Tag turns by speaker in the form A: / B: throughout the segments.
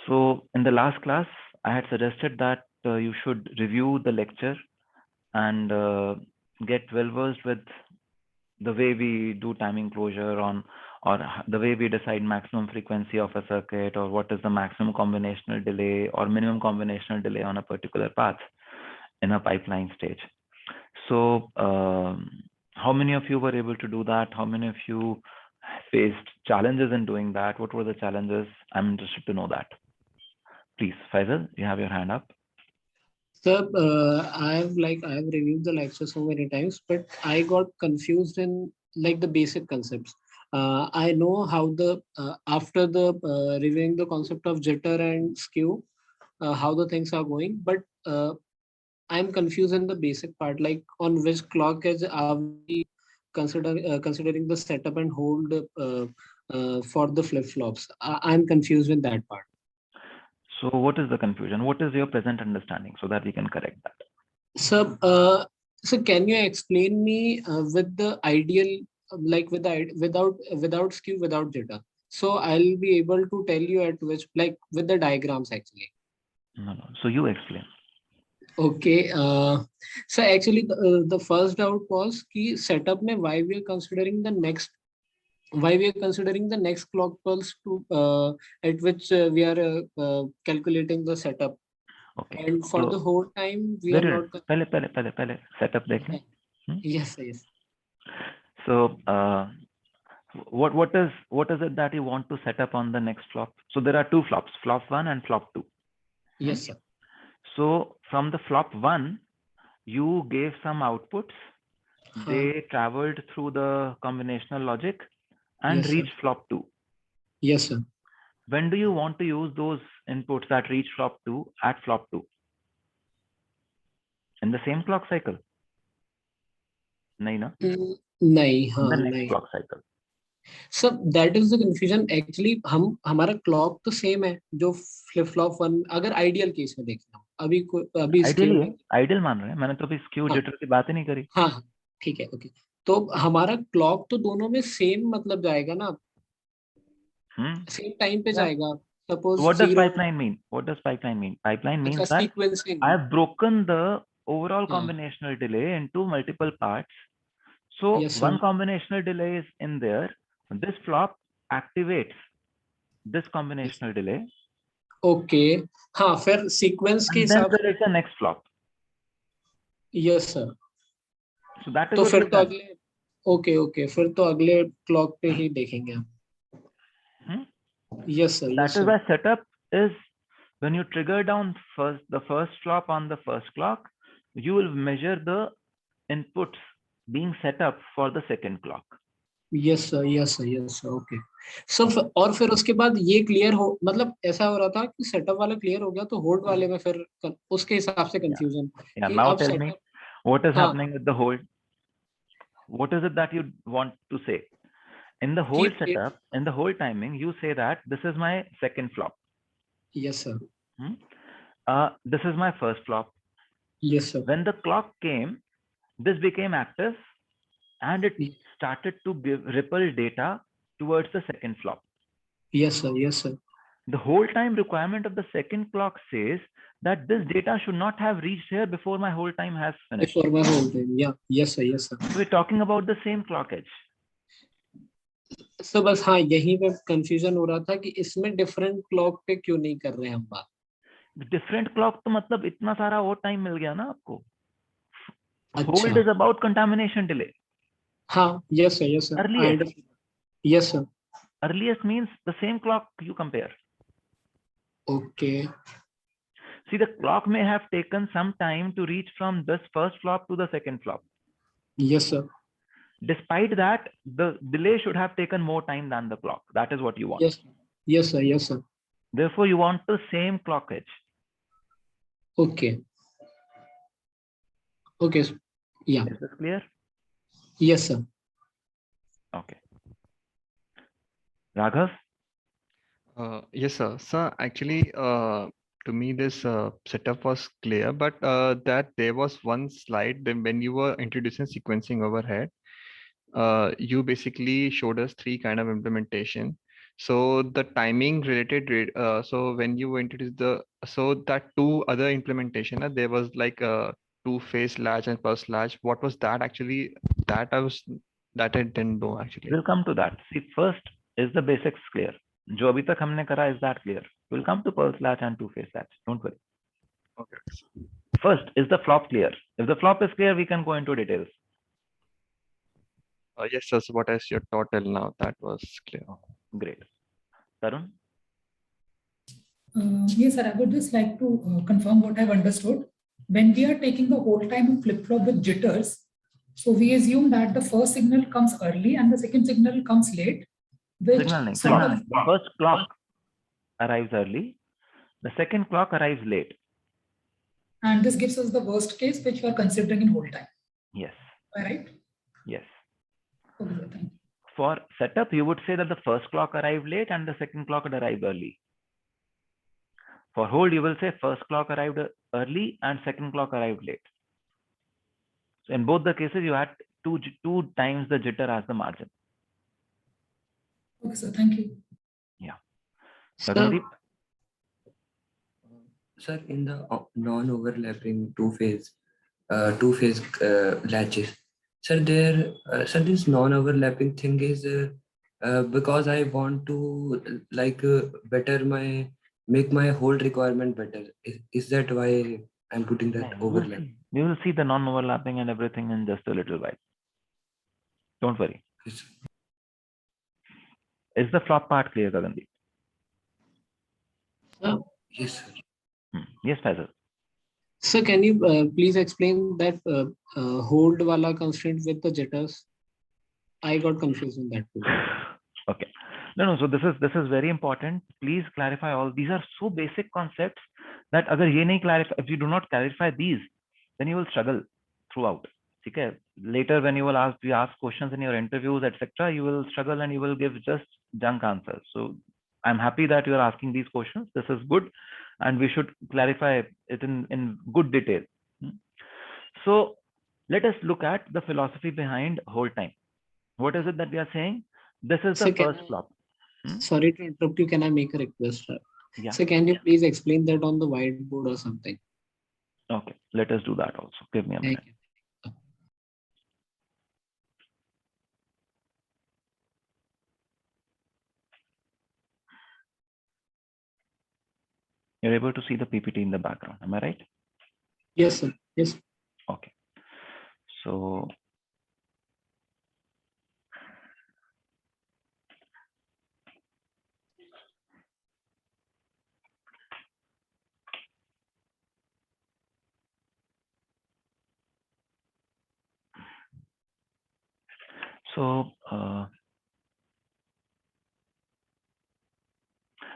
A: So in the last class, I had suggested that you should review the lecture and get well versed with the way we do timing closure on, or the way we decide maximum frequency of a circuit, or what is the maximum combinational delay or minimum combinational delay on a particular path in a pipeline stage. So how many of you were able to do that? How many of you faced challenges in doing that? What were the challenges? I'm interested to know that. Please, Faisal, you have your hand up.
B: Sir, I've reviewed the lecture so many times, but I got confused in like the basic concepts. I know how the after the reviewing the concept of jitter and skew, how the things are going, but I'm confused in the basic part, like on which clock edge are we considering the setup and hold for the flip flops. I'm confused with that part.
A: So what is the confusion? What is your present understanding so that we can correct that?
B: So, so can you explain me with the ideal, like with the without skew, without jitter? So I'll be able to tell you at which, like with the diagrams actually.
A: No, no. So you explain.
B: Okay. So actually, the first doubt was कि setup में why we are considering the next clock pulse to at which we are calculating the setup,
A: Okay.
B: and for the
A: So
B: whole time we are
A: wait a minute.
B: not.
A: पहले setup देख लें.
B: Yes, yes.
A: So what is it that you want to set up on the next flop? So there are two flops, flop 1 and flop 2.
B: Yes, sir.
A: So from the flop 1, you gave some outputs. They traveled through the combinational logic and
B: Yes, sir.
A: reached flop 2.
B: Yes, sir.
A: When do you want to use those inputs that reach flop 2 at flop 2? In the same clock cycle? No.
B: नहीं,
A: In the
B: हाँ
A: next
B: नहीं.
A: clock cycle.
B: So that is the confusion. Actually, हमारा clock तो same है जो flip flop one. अगर ideal case में देखें हम अभी
A: Ideally
B: skew
A: है, ideal मान रहे हैं. मैंने तो अभी skew
B: हाँ
A: jitter की बात ही नहीं करी.
B: हाँ हाँ, ठीक है, ओके. तो हमारा clock तो दोनों में same मतलब जाएगा ना, same time पे
A: Yeah.
B: जाएगा.
A: So
B: Suppose
A: what does
B: 0.
A: pipeline mean? What does pipeline mean? Pipeline means
B: अच्छा,
A: that
B: sequencing.
A: I have broken the overall
B: हाँ.
A: combinational delay into multiple parts. So
B: Yes,
A: one
B: sir.
A: combinational delay is in there. This flop activates this
B: Yes.
A: combinational delay.
B: Okay. हाँ, फिर sequence के
A: And then
B: हिसाब
A: there
B: से.
A: is the next flop.
B: Yes, sir.
A: So that is
B: तो
A: what
B: फिर
A: you've
B: तो
A: done.
B: अगले okay फिर तो अगले क्लॉक पे ही देखेंगे हम. Yes sir,
A: That
B: yes
A: is
B: sir.
A: why setup is when you trigger down the first flop on the first clock, you will measure the inputs being set up for the second clock.
B: Yes sir, yes sir, yes sir. Okay. So और फिर उसके बाद ये clear हो, मतलब ऐसा हो रहा था कि सेटअप वाला क्लियर हो गया तो होल्ड वाले में फिर उसके हिसाब से कंफ्यूजन
A: Yeah.
B: कि
A: Now
B: अब
A: tell me,
B: setup.
A: what is
B: हाँ,
A: happening with the hold? What is it that you want to say? In the
B: कि
A: hold setup, in the hold timing, you say that this is my second flop.
B: Yes sir,
A: This is my first flop.
B: Yes sir.
A: When the clock came, this became active and it started to give ripple data towards the second flop.
B: Yes sir, yes sir.
A: The whole time requirement of the second clock says that this data should not have reached here before my whole time has finished.
B: Before my hold time. Yeah, yes sir, yes sir.
A: So we're talking about the same clock edge.
B: So बस हाँ, यहीं पे confusion हो रहा था कि इसमें different clock पे क्यों नहीं कर रहे हैं हम बात.
A: डिफरेंट क्लॉक तो मतलब इतना सारा और टाइम मिल गया ना आपको.
B: अच्छा.
A: Hold is about contamination delay.
B: हाँ, yes sir, yes sir. I
A: Earliest.
B: Understand. Yes sir.
A: Earliest means the same clock you compare.
B: Okay.
A: See, the clock may have taken some time to reach from this first flop to the second flop.
B: Yes, sir.
A: Despite that, the delay should have taken more time than the clock. That is what you want.
B: Yes. Yes, sir. Yes, sir.
A: Therefore, you want the same clock edge.
B: Okay. Okay. Yeah.
A: Is this clear?
B: Yes, sir.
A: Okay. Raghav?
C: Yes, sir. So actually, to me, this setup was clear, but that there was one slide then when you were introducing sequencing overhead, you basically showed us three kind of implementation. So the timing related so when you introduce so that two other implementation, there was like a two-phase latch and pulse latch. What was that actually? That I didn't know actually.
A: We'll come to that. See, first is the basics clear. जो अभी तक हमने करा is that clear. We'll come to pulse latch and two-phase latch. Don't worry.
C: Okay.
A: First, is the flop clear? If the flop is clear, we can go into details.
C: Yes, that's what I your taught till now. That was clear.
A: Great. Tarun?
D: Yes, sir. I would just like to confirm what I've understood. When we are taking the whole time flip-flop with jitters, so we assume that the first signal comes early and the second signal comes late, which
A: Signaling.
D: sort
A: Clock.
D: of,
A: First clock arrives early. The second clock arrives late.
D: and this gives us the worst case, which we are considering in whole time.
A: Yes.
D: Am I right?
A: Yes.
D: Okay, sir, thank you.
A: For setup, you would say that the first clock arrived late and the second clock would arrive early. For hold, you will say first clock arrived early and second clock arrived late. So in both the cases, you had two times the jitter as the margin.
D: Okay, sir, thank you.
B: Sir,
A: Gagandeep?
E: Sir, in the non-overlapping two-phase latches, sir, this non-overlapping thing is because I want to make my hold requirement better. Is that why I'm putting that overlap?
A: We will see the non-overlapping and everything in just a little while. Don't worry.
E: Yes.
A: Is the flop part clear, Gagandeep?
E: Yes, sir.
A: Yes, Faisal.
B: sir, can you please explain that hold wala constraint with the jitters? I got confused in that too.
A: Okay. No. So this is very important. Please clarify all. These are so basic concepts that if you do not clarify these, then you will struggle throughout. Okay. Later, when you will ask questions in your interviews, etc., you will struggle and you will give just junk answers. So I'm happy that you are asking these questions. This is good, and we should clarify it in good detail. So let us look at the philosophy behind hold time. What is it that we are saying? This is the
B: Sir,
A: first flop.
B: Sorry to interrupt you. Can I make a request, sir?
A: Yeah.
B: So can you please explain that on the whiteboard or something?
A: Okay. Let us do that also. Give me a minute.
B: Thank you.
A: You're able to see the PPT in the background. Am I right?
B: Yes, sir. Yes.
A: Okay. So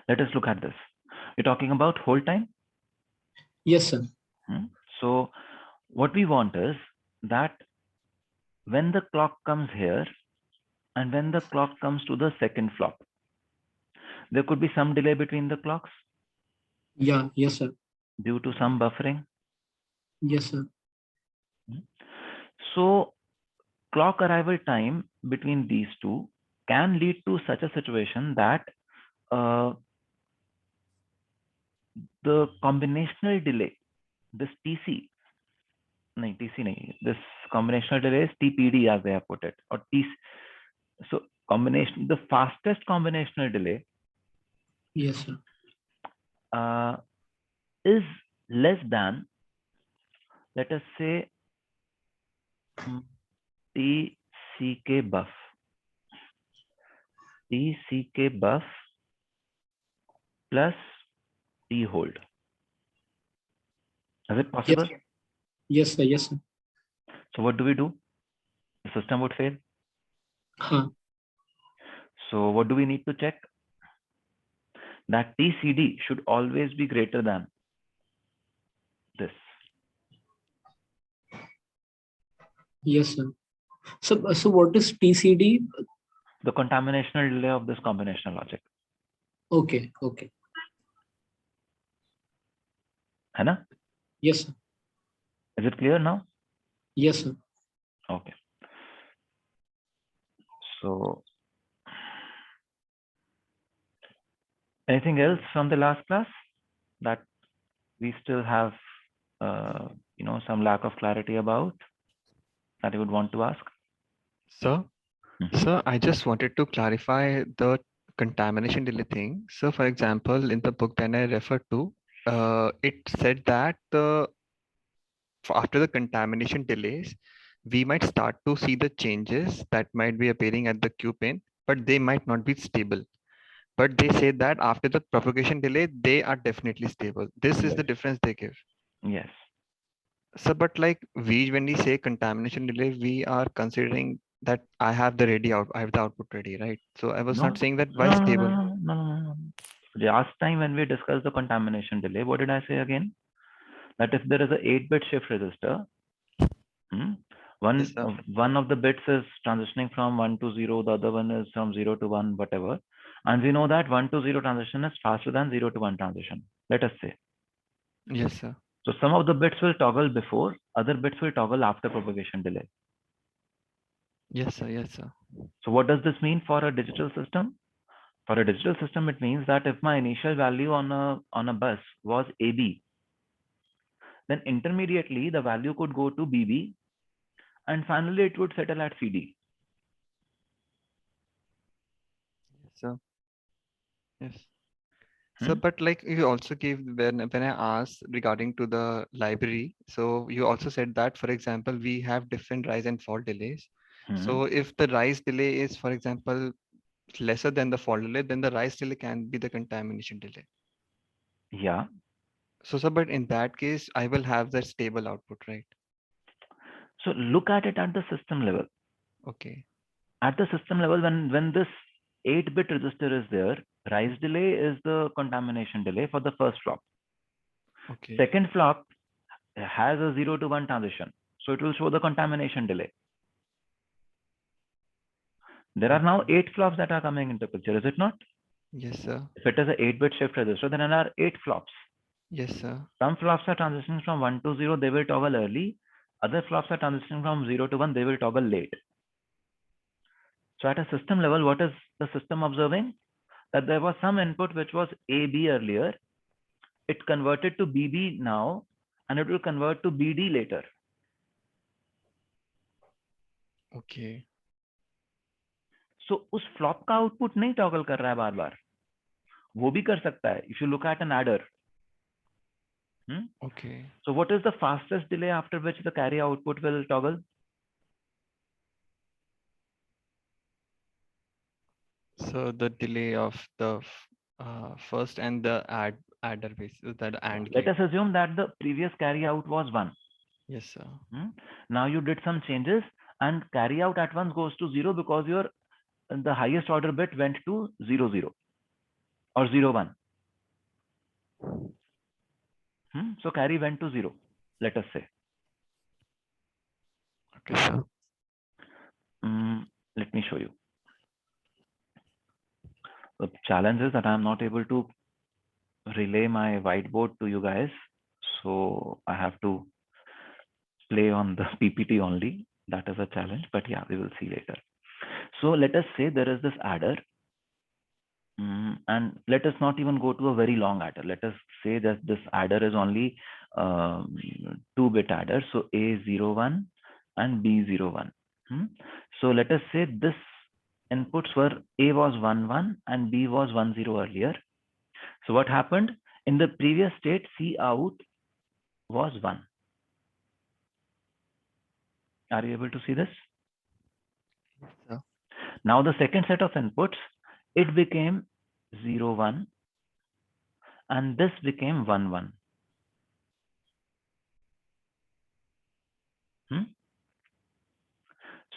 A: let us look at this. You're talking about hold time.
B: Yes, sir.
A: So what we want is that when the clock comes here and when the clock comes to the second flop, there could be some delay between the clocks
B: Yeah. Yes, sir.
A: due to some buffering.
B: Yes, sir.
A: So clock arrival time between these two can lead to such a situation that the combinational delay, this TC, this combinational delay is TPD as they have put it, or TC. So the fastest combinational delay
B: Yes, sir.
A: is less than, let us say, TCK buff. TCK buff plus T hold. Is it possible?
B: Yes, sir. Yes, sir.
A: So what do we do? The system would fail.
B: Huh.
A: So what do we need to check? That TCD should always be greater than this.
B: Yes, sir. So what is TCD?
A: The contaminational delay of this combinational logic.
B: Okay. Okay.
A: है ना?
B: Yes, sir.
A: Is it clear now?
B: Yes, sir.
A: Okay. So Anything else from the last class that we still have, some lack of clarity about that you would want to ask?
C: Sir,
A: Mhm.
C: sir, I just wanted to clarify the contamination delay thing. So, for example, in the book that I referred to, it said that after the contamination delays, we might start to see the changes that might be appearing at the Q pin, but they might not be stable. But they say that after the propagation delay, they are definitely stable. This is the
A: Yes.
C: difference they give.
A: Yes.
C: So, but like when we say contamination delay, we are considering that I have the ready out, I have the output ready, right? So I was
A: No,
C: not saying that
A: no,
C: why
A: no, no,
C: stable.
A: no, no, no, no. Last time when we discussed the contamination delay, what did I say again? That if there is a 8-bit shift register,
C: Yes, sir.
A: one of the bits is transitioning from 1 to 0, the other one is from 0 to 1, whatever. And we know that 1 to 0 transition is faster than 0 to 1 transition, let us say.
C: Yes, sir.
A: So some of the bits will toggle before, other bits will toggle after propagation delay.
C: Yes, sir. Yes, sir.
A: So what does this mean for a digital system? For a digital system, it means that if my initial value on a bus was AB, then intermediately the value could go to BB, and finally it would settle at CD.
C: Yes, sir. Yes.
A: Hmm?
C: So, but like you also gave when I asked regarding to the library, so you also said that, for example, we have different rise and fall delays.
A: Hmm.
C: So if the rise delay is, for example, lesser than the fall delay, then the rise delay can be the contamination delay.
A: Yeah.
C: So, sir, but in that case, I will have the stable output, right?
A: So look at it at the system level.
C: Okay.
A: At the system level, when this 8-bit register is there, rise delay is the contamination delay for the first flop.
C: Okay.
A: Second flop has a 0 to 1 transition, so it will show the contamination delay. There are now 8 flops that are coming into picture, is it not?
C: Yes, sir.
A: If it is an 8-bit shift register, then there are 8 flops.
C: Yes, sir.
A: Some flops are transitioning from 1 to 0, they will toggle early. Other flops are transitioning from 0 to 1, they will toggle late. So at a system level, what is the system observing? That there was some input which was AB earlier. It converted to BB now, and it will convert to BD later.
C: Okay.
A: So उस flop का output नहीं toggle कर रहा है बार बार, वो भी कर सकता है. If you look at an adder,
C: Okay.
A: so what is the fastest delay after which the carry output will toggle?
C: So the delay of the first and the adder base, that AND
A: Let
C: gate.
A: us assume that the previous carry out was 1.
C: Yes, sir.
A: Now you did some changes, and carry out at once goes to 0 because the highest order bit went to 0 0 or 0 1. So carry went to 0, let us say.
C: Okay, sir.
A: Let me show you. The challenge is that I'm not able to relay my whiteboard to you guys, so I have to play on the PPT only. That is a challenge, but yeah, we will see later. So let us say there is this adder, and let us not even go to a very long adder. Let us say that this adder is only 2-bit adder, so A01 and B01. So let us say this inputs were A was 1 1 and B was 1 0 earlier. So what happened in the previous state? C out was 1. Are you able to see this?
C: Yeah.
A: Now the second set of inputs, it became 0 1 and this became 1 1.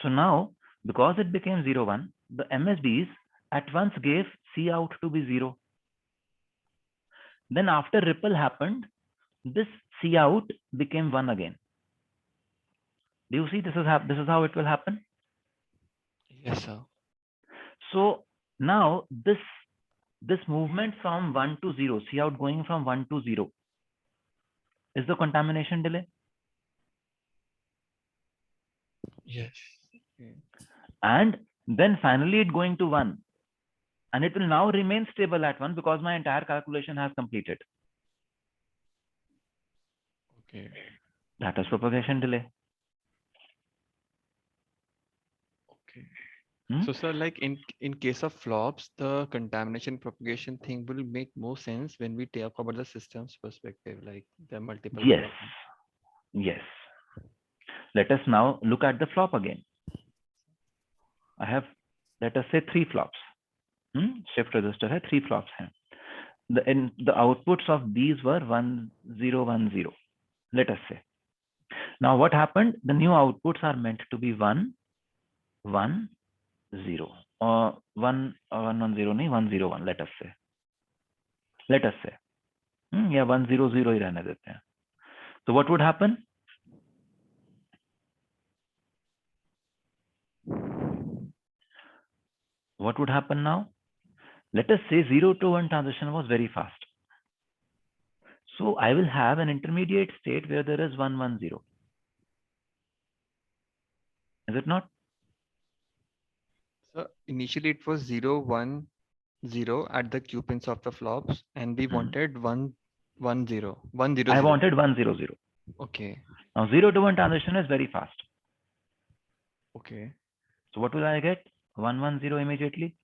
A: So now, because it became 0 1, the MSBs at once gave C out to be 0. Then after ripple happened, this C out became 1 again. Do you see this is how it will happen?
C: Yes, sir.
A: So now this movement from 1 to 0, C out going from 1 to 0 is the contamination delay.
C: Yes. Okay.
A: And then finally it going to 1 and it will now remain stable at 1 because my entire calculation has completed.
F: Okay.
A: That is propagation delay.
F: Okay.
A: Hmm?
F: So, sir, like in case of flops, the contamination propagation thing will make more sense when we talk about the system's perspective, like the multiple.
A: Yes. Yes. Let us now look at the flop again. I have, let us say, 3 flops. Shift register hai 3 flops hai. The outputs of these were 1 0 1 0. Let us say. Now what happened? The new outputs are meant to be 1 1 0 or 1 1 1 0 nahi 1 0 1. Let us say. Let us say. Yeah, 1 0 0 ही रहने देते हैं. So what would happen? What would happen now? Let us say 0 to 1 transition was very fast. So I will have an intermediate state where there is 1 1 0. Is it not?
F: So initially it was 0 1 0 at the Q pins of the flops, and we wanted 1 1 0 1 0
A: I
F: 0.
A: wanted 1 0 0.
F: Okay.
A: Now 0 to 1 transition is very fast.
F: Okay.
A: So what will I get? 1 1 0 immediately.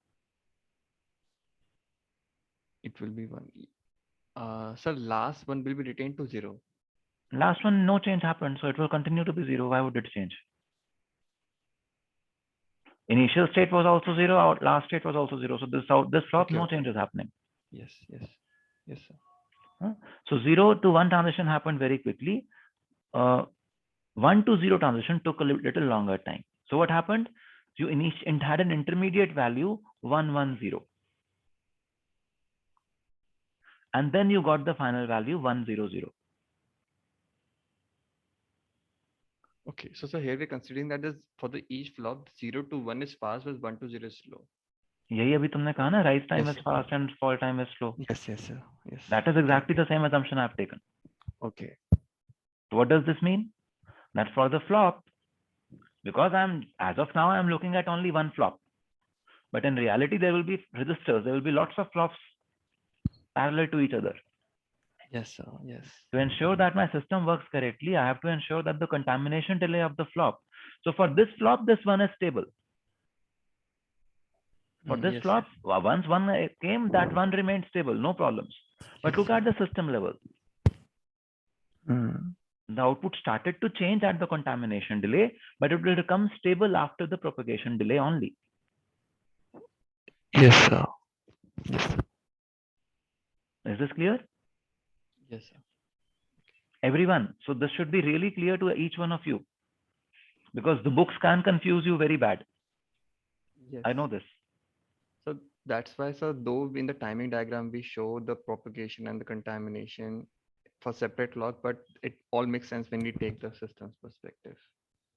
F: It will be 1. So last one will be retained to 0.
A: Last one, no change happened, so it will continue to be 0. Why would it change? Initial state was also 0, our last state was also 0. So this flop,
F: Okay,
A: no
F: okay.
A: change is happening.
F: Yes, yes. Yes, sir.
A: So 0 to 1 transition happened very quickly. 1 to 0 transition took a little longer time. So what happened? You had an intermediate value 1 1 0. And then you got the final value 1 0 0.
F: Okay, so here we're considering that is for the each flop 0 to 1 is fast, but 1 to 0 is slow.
A: यही अभी तुमने कहा ना, rise time
F: Yes.
A: is fast and fall time is slow.
F: Yes, yes, sir. Yes.
A: That is exactly the same assumption I've taken.
F: Okay.
A: So what does this mean? That for the flop, because as of now, I'm looking at only one flop. But in reality, there will be registers. There will be lots of flops parallel to each other.
F: Yes, sir. Yes.
A: To ensure that my system works correctly, I have to ensure that the contamination delay of the flop. So for this flop, this one is stable. For this
F: Yes,
A: flop, once one came, that one remained stable, no problems. But
F: Yes,
A: look
F: sir.
A: at the system level. The output started to change at the contamination delay, but it will become stable after the propagation delay only.
F: Yes, sir. Yes, sir.
A: Is this clear?
F: Yes, sir.
A: Everyone. So this should be really clear to each one of you, because the books can confuse you very bad.
F: Yes.
A: I know this.
F: So that's why, sir, though in the timing diagram we show the propagation and the contamination for separate log, but it all makes sense when we take the system's perspective.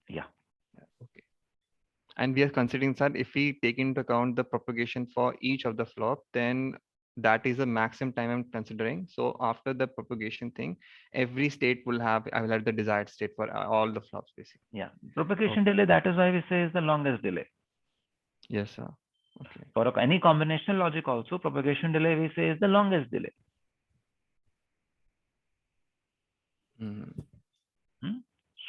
A: Yeah.
F: Okay. And we are considering that if we take into account the propagation for each of the flop, then that is the maximum time I'm considering. So after the propagation thing, every state will have, I will have the desired state for all the flops basically.
A: Yeah. Propagation delay, that is why we say is the longest delay.
F: Yes, sir. Okay.
A: For any combinational logic also, propagation delay we say is the longest delay.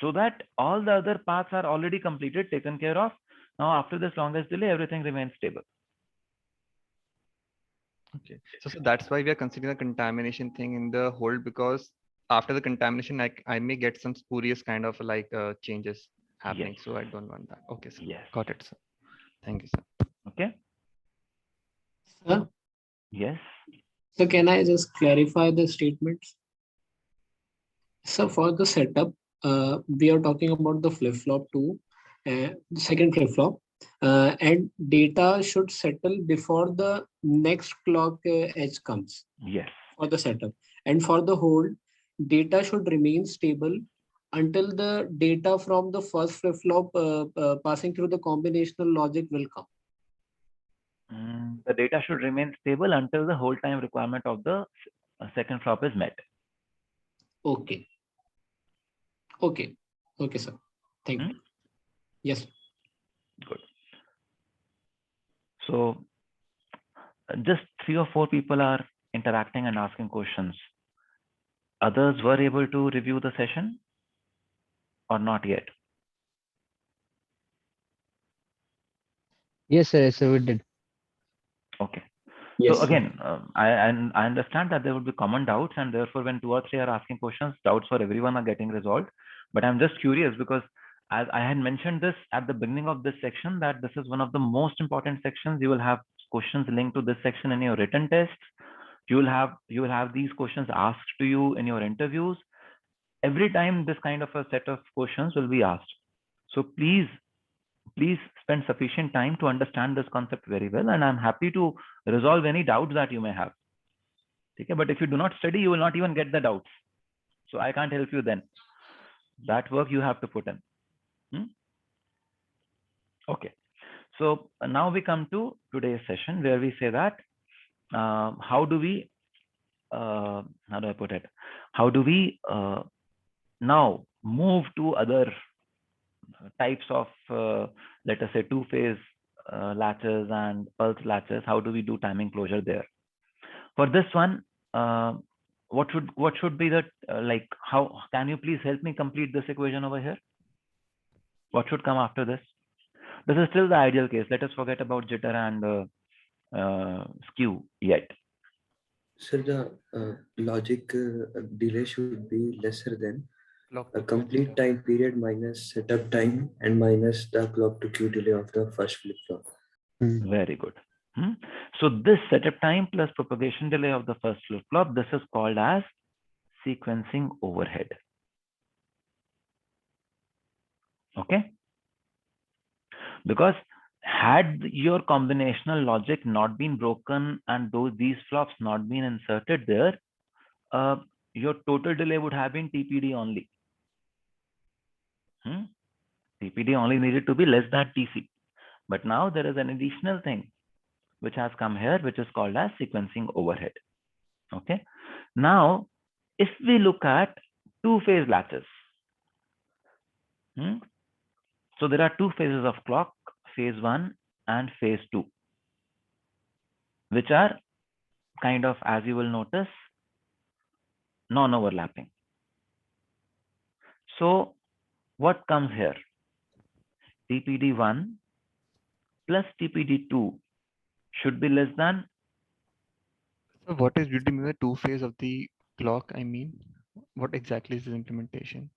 A: So that all the other paths are already completed, taken care of. Now after this longest delay, everything remains stable.
F: Okay. So that's why we are considering the contamination thing in the hold, because after the contamination, I may get some spurious kind of like changes happening.
A: Yes.
F: So I don't want that. Okay, sir.
A: Yes.
F: Got it, sir. Thank you, sir.
A: Okay.
B: Sir,
A: Yes.
B: so can I just clarify the statements? So for the setup, we are talking about the flip-flop 2, the second flip-flop, and data should settle before the next clock edge comes
A: Yes.
B: for the setup. And for the hold, data should remain stable until the data from the first flip-flop passing through the combinational logic will come.
A: The data should remain stable until the hold time requirement of the second flop is met.
B: Okay. Okay. Okay, sir. Thank you. Yes.
A: Good. So just 3 or 4 people are interacting and asking questions. Others were able to review the session or not yet?
G: Yes, sir. Yes, sir. We did.
A: Okay.
B: Yes,
A: So
B: sir.
A: again, I understand that there would be common doubts, and therefore when 2 or 3 are asking questions, doubts for everyone are getting resolved. But I'm just curious because as I had mentioned this at the beginning of this section, that this is one of the most important sections. You will have questions linked to this section in your written tests. You will have these questions asked to you in your interviews. Every time this kind of a set of questions will be asked. So please spend sufficient time to understand this concept very well, and I'm happy to resolve any doubts that you may have. Okay, but if you do not study, you will not even get the doubts. So I can't help you then. That work you have to put in. Okay. So now we come to today's session where we say that how do we now move to other types of let us say two-phase latches and pulse latches. How do we do timing closure there? For this one, what should be the like? How can you please help me complete this equation over here? What should come after this? This is still the ideal case. Let us forget about jitter and skew yet.
E: So the logic delay should be lesser than
C: Clock
E: a
C: to Q
E: complete
C: delay.
E: time period minus setup time and minus the clock to Q delay of the first flip-flop.
A: Very good. So this setup time plus propagation delay of the first flip-flop, this is called as sequencing overhead. Okay. Because had your combinational logic not been broken and these flops not been inserted there, your total delay would have been TPD only. TPD only needed to be less than TC. But now there is an additional thing which has come here, which is called as sequencing overhead. Okay. Now, if we look at two-phase latches, so there are two phases of clock, phase 1 and phase 2, which are kind of, as you will notice, non-overlapping. So what comes here? TPD1 plus TPD2 should be less than.
C: So what is usually the two phase of the clock? I mean, what exactly is the implementation?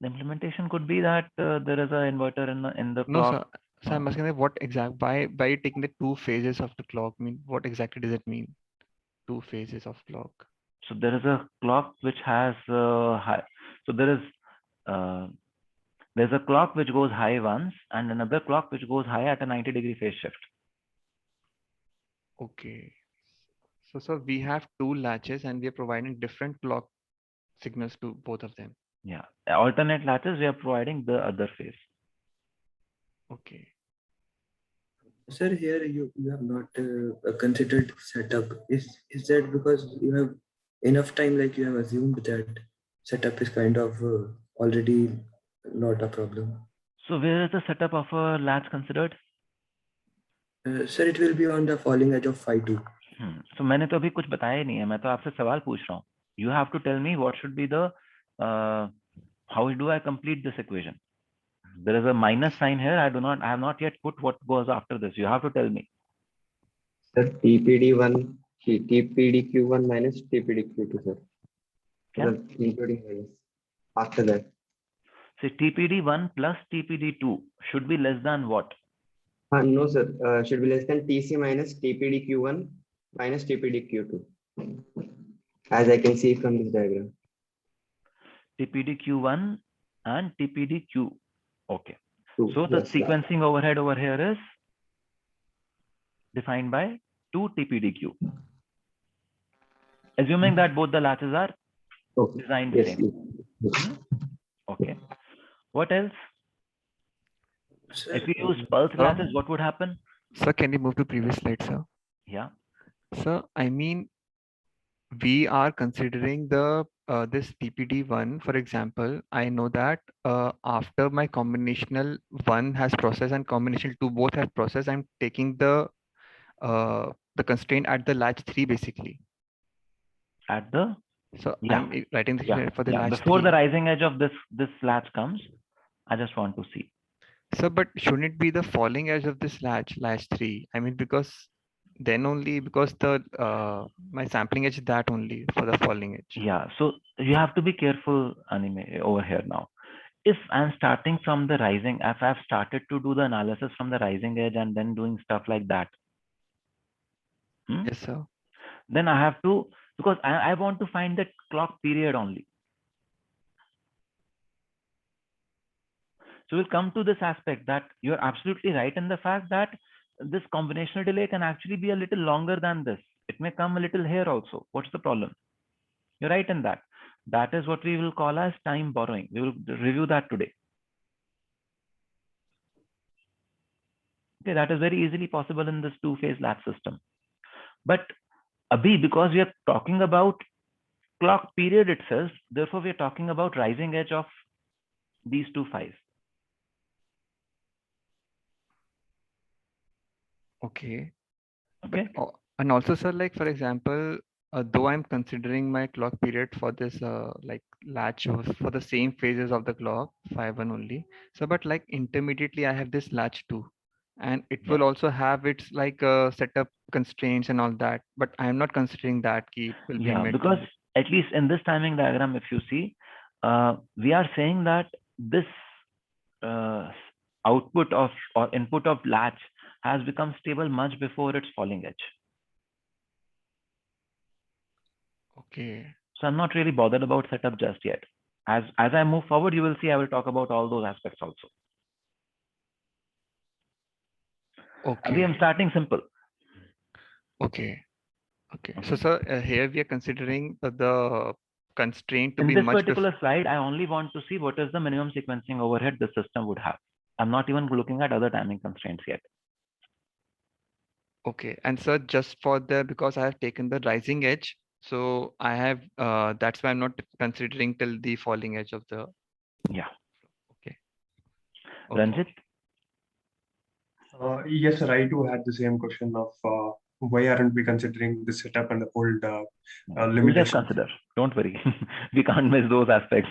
A: The implementation could be that there is an inverter in the
C: No,
A: clock.
C: sir. So I'm asking that what exact by taking the two phases of the clock, I mean, what exactly does it mean? Two phases of clock.
A: So there is a clock which has high. So there's a clock which goes high once and another clock which goes high at a 90-degree phase shift.
C: Okay. So we have two latches and we are providing different clock signals to both of them.
A: Yeah. Alternate latches, we are providing the other phase.
C: Okay.
E: Sir, here you have not considered setup. Is that because you have enough time, like you have assumed that setup is kind of already not a problem?
A: So where is the setup of a latch considered?
E: Sir, it will be on the falling edge of phi 2.
A: So मैंने तो अभी कुछ बताया ही नहीं है, मैं तो आपसे सवाल पूछ रहा हूँ. You have to tell me what should be the how do I complete this equation? There is a minus sign here. I have not yet put what goes after this. You have to tell me.
H: Sir, TPDQ1 minus TPDQ2, sir.
A: Yeah.
H: Including minus. After that.
A: So TPD1 plus TPD2 should be less than what?
H: No, sir. Should be less than TC minus TPDQ1 minus TPDQ2. As I can see from this diagram.
A: TPDQ1 and TPDQ. Okay.
H: Two.
A: So the
H: Yes,
A: sequencing overhead over here is defined by 2 TPDQ. Assuming that both the latches are designed the same.
H: Yes.
A: Okay. What else?
E: Sir,
A: If we use pulse latches, what would happen?
C: Sir, can you move to previous slide, sir?
A: Yeah.
C: Sir, I mean, we are considering the this TPD1, for example. I know that after my combinational 1 has processed and combinational 2 both have processed, I'm taking the
F: the constraint at the latch 3 basically.
A: At the
F: So
A: yeah
F: I'm writing this
A: yeah
F: here for the
A: yeah
F: latch
A: before
F: 3.
A: the rising edge of this latch comes, I just want to see.
F: So, but shouldn't it be the falling edge of this latch 3? I mean, because then only because the my sampling edge is that only for the falling edge.
A: Yeah, so you have to be careful, anime, over here now. If I'm starting from the rising, if I've started to do the analysis from the rising edge and then doing stuff like that,
F: Yes, sir.
A: then I have to, because I want to find that clock period only. So we'll come to this aspect that you're absolutely right in the fact that this combinational delay can actually be a little longer than this. It may come a little here also. What's the problem? You're right in that. That is what we will call as time borrowing. We will review that today. Okay, that is very easily possible in this two-phase latch system. But Abhi, because we are talking about clock period itself, therefore we are talking about rising edge of these two phi's.
F: Okay.
A: Okay.
F: But, and also, sir, like for example, though I'm considering my clock period for this like latch for the same phases of the clock, 5-1 only. So, but like intermediately, I have this latch 2, and it will also have its like setup constraints and all that. But I am not considering that key it will be
A: Yeah,
F: met.
A: because at least in this timing diagram, if you see, we are saying that this output of or input of latch has become stable much before its falling edge.
F: Okay.
A: So I'm not really bothered about setup just yet. As I move forward, you will see I will talk about all those aspects also.
F: Okay.
A: I'm starting simple.
F: Okay. Okay. So, sir, here we are considering the constraint to
A: In
F: be
A: this
F: much
A: particular slide, I only want to see what is the minimum sequencing overhead the system would have. I'm not even looking at other timing constraints yet.
F: Okay. And sir, just for the, because I have taken the rising edge, so I have, that's why I'm not considering till the falling edge of the.
A: Yeah.
F: Okay.
A: Ranjit?
G: Yes, sir. I too had the same question of why aren't we considering the setup and the old
A: We'll just
G: limitations?
A: consider. Don't worry. We can't miss those aspects.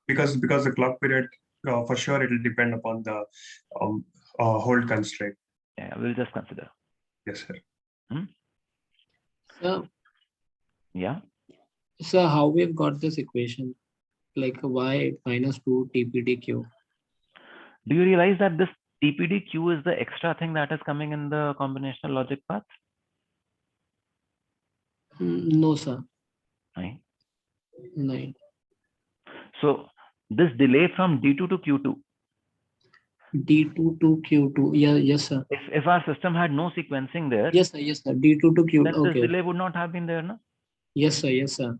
G: Because the clock period, for sure, it will depend upon the hold constraint.
A: Yeah, we'll just consider.
G: Yes, sir.
B: So,
A: Yeah.
B: so how we've got this equation, like y minus 2 TPDQ.
A: Do you realize that this TPDQ is the extra thing that is coming in the combinational logic path?
B: No, sir.
A: Right.
B: No.
A: So this delay from D2 to Q2.
B: D2 to Q2. Yeah, yes, sir.
A: If our system had no sequencing there,
B: Yes, sir. Yes, sir. D2 to Q2.
A: then this
B: Okay.
A: delay would not have been there, no?
B: Yes, sir. Yes, sir.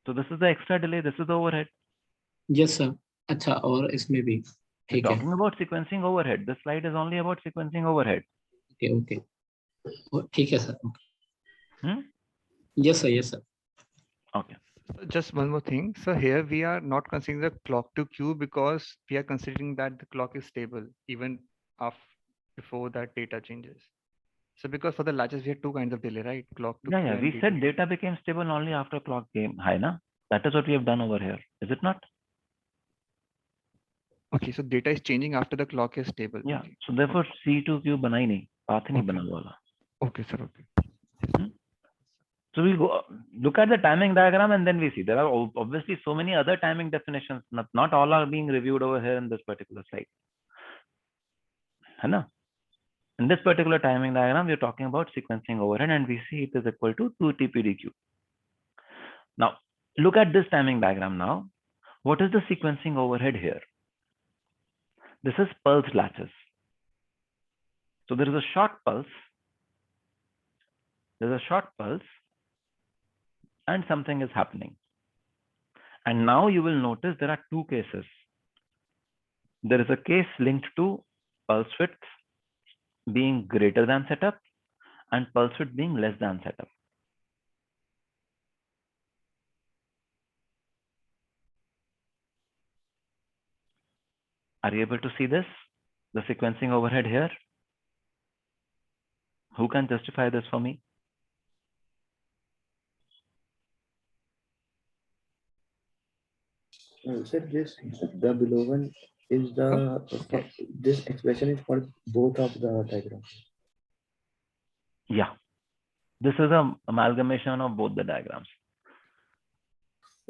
A: So this is the extra delay. This is the overhead.
B: Yes, sir. अच्छा और इसमें भी
A: We're
B: ठीक है.
A: talking about sequencing overhead. This slide is only about sequencing overhead.
B: Okay, okay. ठीक है, sir.
A: Hmm?
B: Yes, sir. Yes, sir.
A: Okay.
F: Just one more thing. So here we are not considering the clock to Q because we are considering that the clock is stable even before that data changes. So because for the latches we have two kinds of delay, right? Clock to Q.
A: Yeah.
F: and
A: We
F: D2.
A: said data became stable only after clock came high, na? That is what we have done over here. Is it not?
F: Okay, so data is changing after the clock is stable.
A: Yeah.
F: Okay.
A: So therefore C2Q बना ही नहीं, path ही नहीं
F: Okay.
A: बना वाला.
F: Okay, sir. Okay.
A: So we'll go look at the timing diagram and then we see there are obviously so many other timing definitions. Not all are being reviewed over here in this particular slide. है ना? In this particular timing diagram, we are talking about sequencing overhead and we see it is equal to 2 TPDQ. Now, look at this timing diagram now. What is the sequencing overhead here? This is pulse latches. So there is a short pulse. There's a short pulse and something is happening. And now you will notice there are two cases. There is a case linked to pulse width being greater than setup and pulse width being less than setup. Are you able to see this? The sequencing overhead here? Who can justify this for me?
E: Sir, the below one is this expression is for both of the diagrams.
A: Yeah, this is a amalgamation of both the diagrams.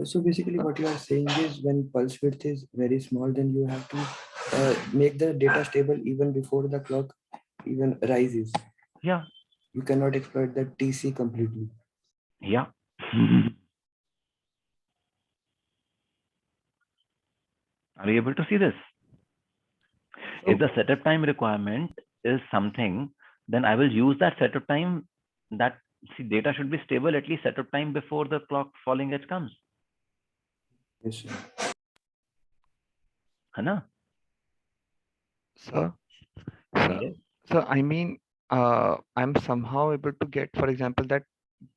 E: So basically what you are saying is when pulse width is very small, then you have to make the data stable even before the clock even rises.
A: Yeah.
E: You cannot exploit the TC completely.
A: Yeah. Are you able to see this? If the setup time requirement is something, then I will use that setup time. That data should be stable at least setup time before the clock falling edge comes.
E: Yes, sir.
A: Hana?
F: Sir,
A: Yes.
F: so I mean, I'm somehow able to get, for example, that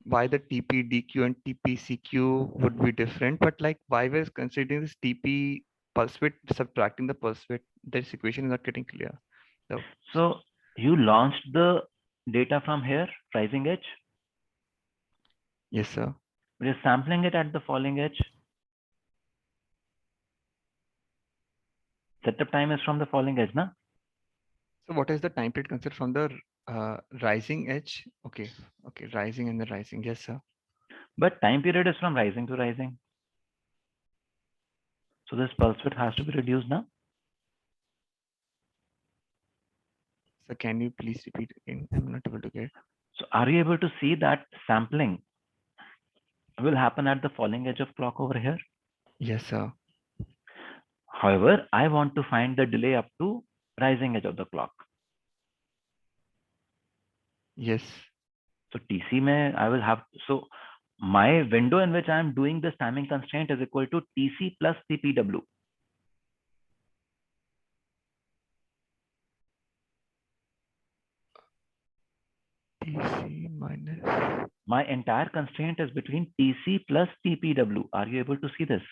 F: why the TP DQ and TP CQ would be different, but like why we're considering this TP pulse width subtracting the pulse width, this equation is not getting clear.
A: So you launched the data from here, rising edge.
F: Yes, sir.
A: We're sampling it at the falling edge. Setup time is from the falling edge, na?
F: So what is the time period considered from the rising edge? Okay, rising and the rising. Yes, sir.
A: But time period is from rising to rising. So this pulse width has to be reduced now.
F: So can you please repeat again? I'm not able to get.
A: So are you able to see that sampling will happen at the falling edge of clock over here?
F: Yes, sir.
A: However, I want to find the delay up to rising edge of the clock.
F: Yes.
A: So TC may I will have, so my window in which I am doing this timing constraint is equal to TC plus TPW.
F: TC minus.
A: My entire constraint is between TC plus TPW. Are you able to see this?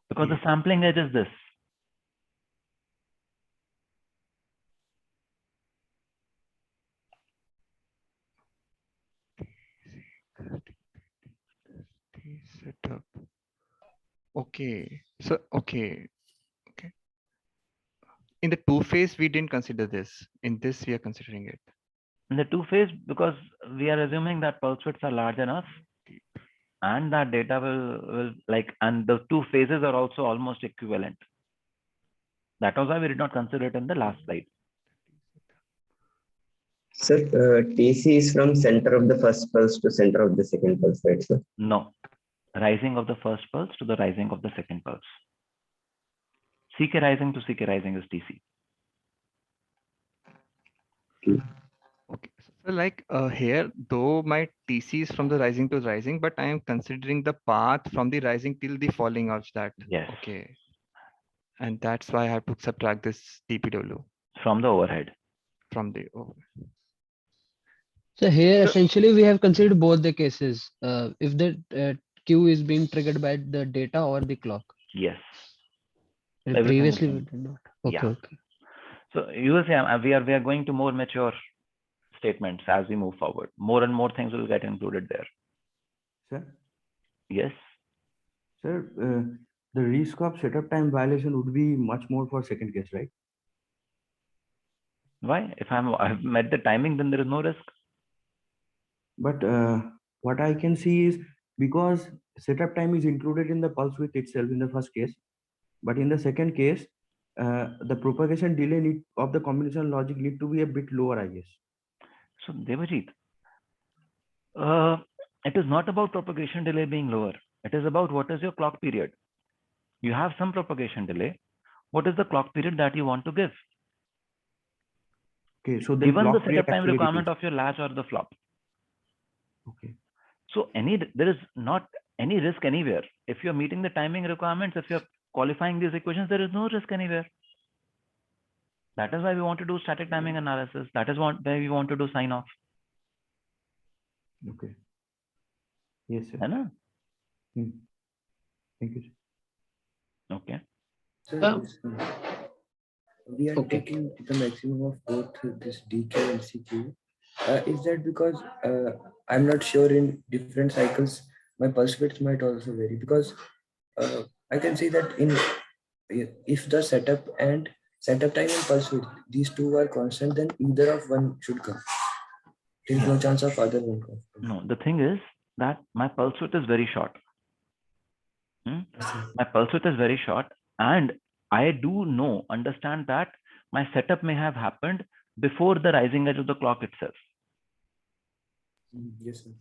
A: Because the sampling edge is this.
F: Setup. Okay. So okay. In the two phase, we didn't consider this. In this, we are considering it.
A: In the two phase, because we are assuming that pulse widths are large enough and that data will like, and the two phases are also almost equivalent. That was why we did not consider it in the last slide.
H: Sir, TC is from center of the first pulse to center of the second pulse, right, sir?
A: No, rising of the first pulse to the rising of the second pulse. CK rising to CK rising is TC.
F: Okay. So like here, though my TC is from the rising to rising, but I am considering the path from the rising till the falling of that.
A: Yes.
F: Okay. And that's why I have to subtract this TPW.
A: From the overhead.
F: From the overhead.
I: So here, essentially, we have considered both the cases. If the queue is being triggered by the data or the clock.
A: Yes.
I: Previously, we did not. Okay.
A: Yeah.
I: Okay.
A: So you will see, we are going to more mature statements as we move forward. More and more things will get included there.
J: Sir?
A: Yes.
J: Sir, the risk of setup time violation would be much more for second case, right?
A: Why? If I've met the timing, then there is no risk.
J: But what I can see is because setup time is included in the pulse width itself in the first case, but in the second case, the propagation delay of the combination logic need to be a bit lower, I guess.
A: So Devajit, it is not about propagation delay being lower. It is about what is your clock period. You have some propagation delay. What is the clock period that you want to give?
J: Okay, so
A: given the setup time requirement of your latch or the flop.
J: Okay.
A: So there is not any risk anywhere. If you're meeting the timing requirements, if you're qualifying these equations, there is no risk anywhere. That is why we want to do static timing analysis. That is where we want to do sign off.
J: Okay. Yes, sir.
A: Thank
J: you, sir.
A: Okay.
E: we are
B: Okay.
E: taking the maximum of both this DQ and CQ. Is that because I'm not sure in different cycles my pulse width might also vary, because I can see that in if the setup time and pulse width, these two are constant, then either of one should come. There's no chance of other one coming.
A: No, the thing is that my pulse width is very short. My pulse width is very short, and I do understand that my setup may have happened before the rising edge of the clock itself.
E: Yes, sir.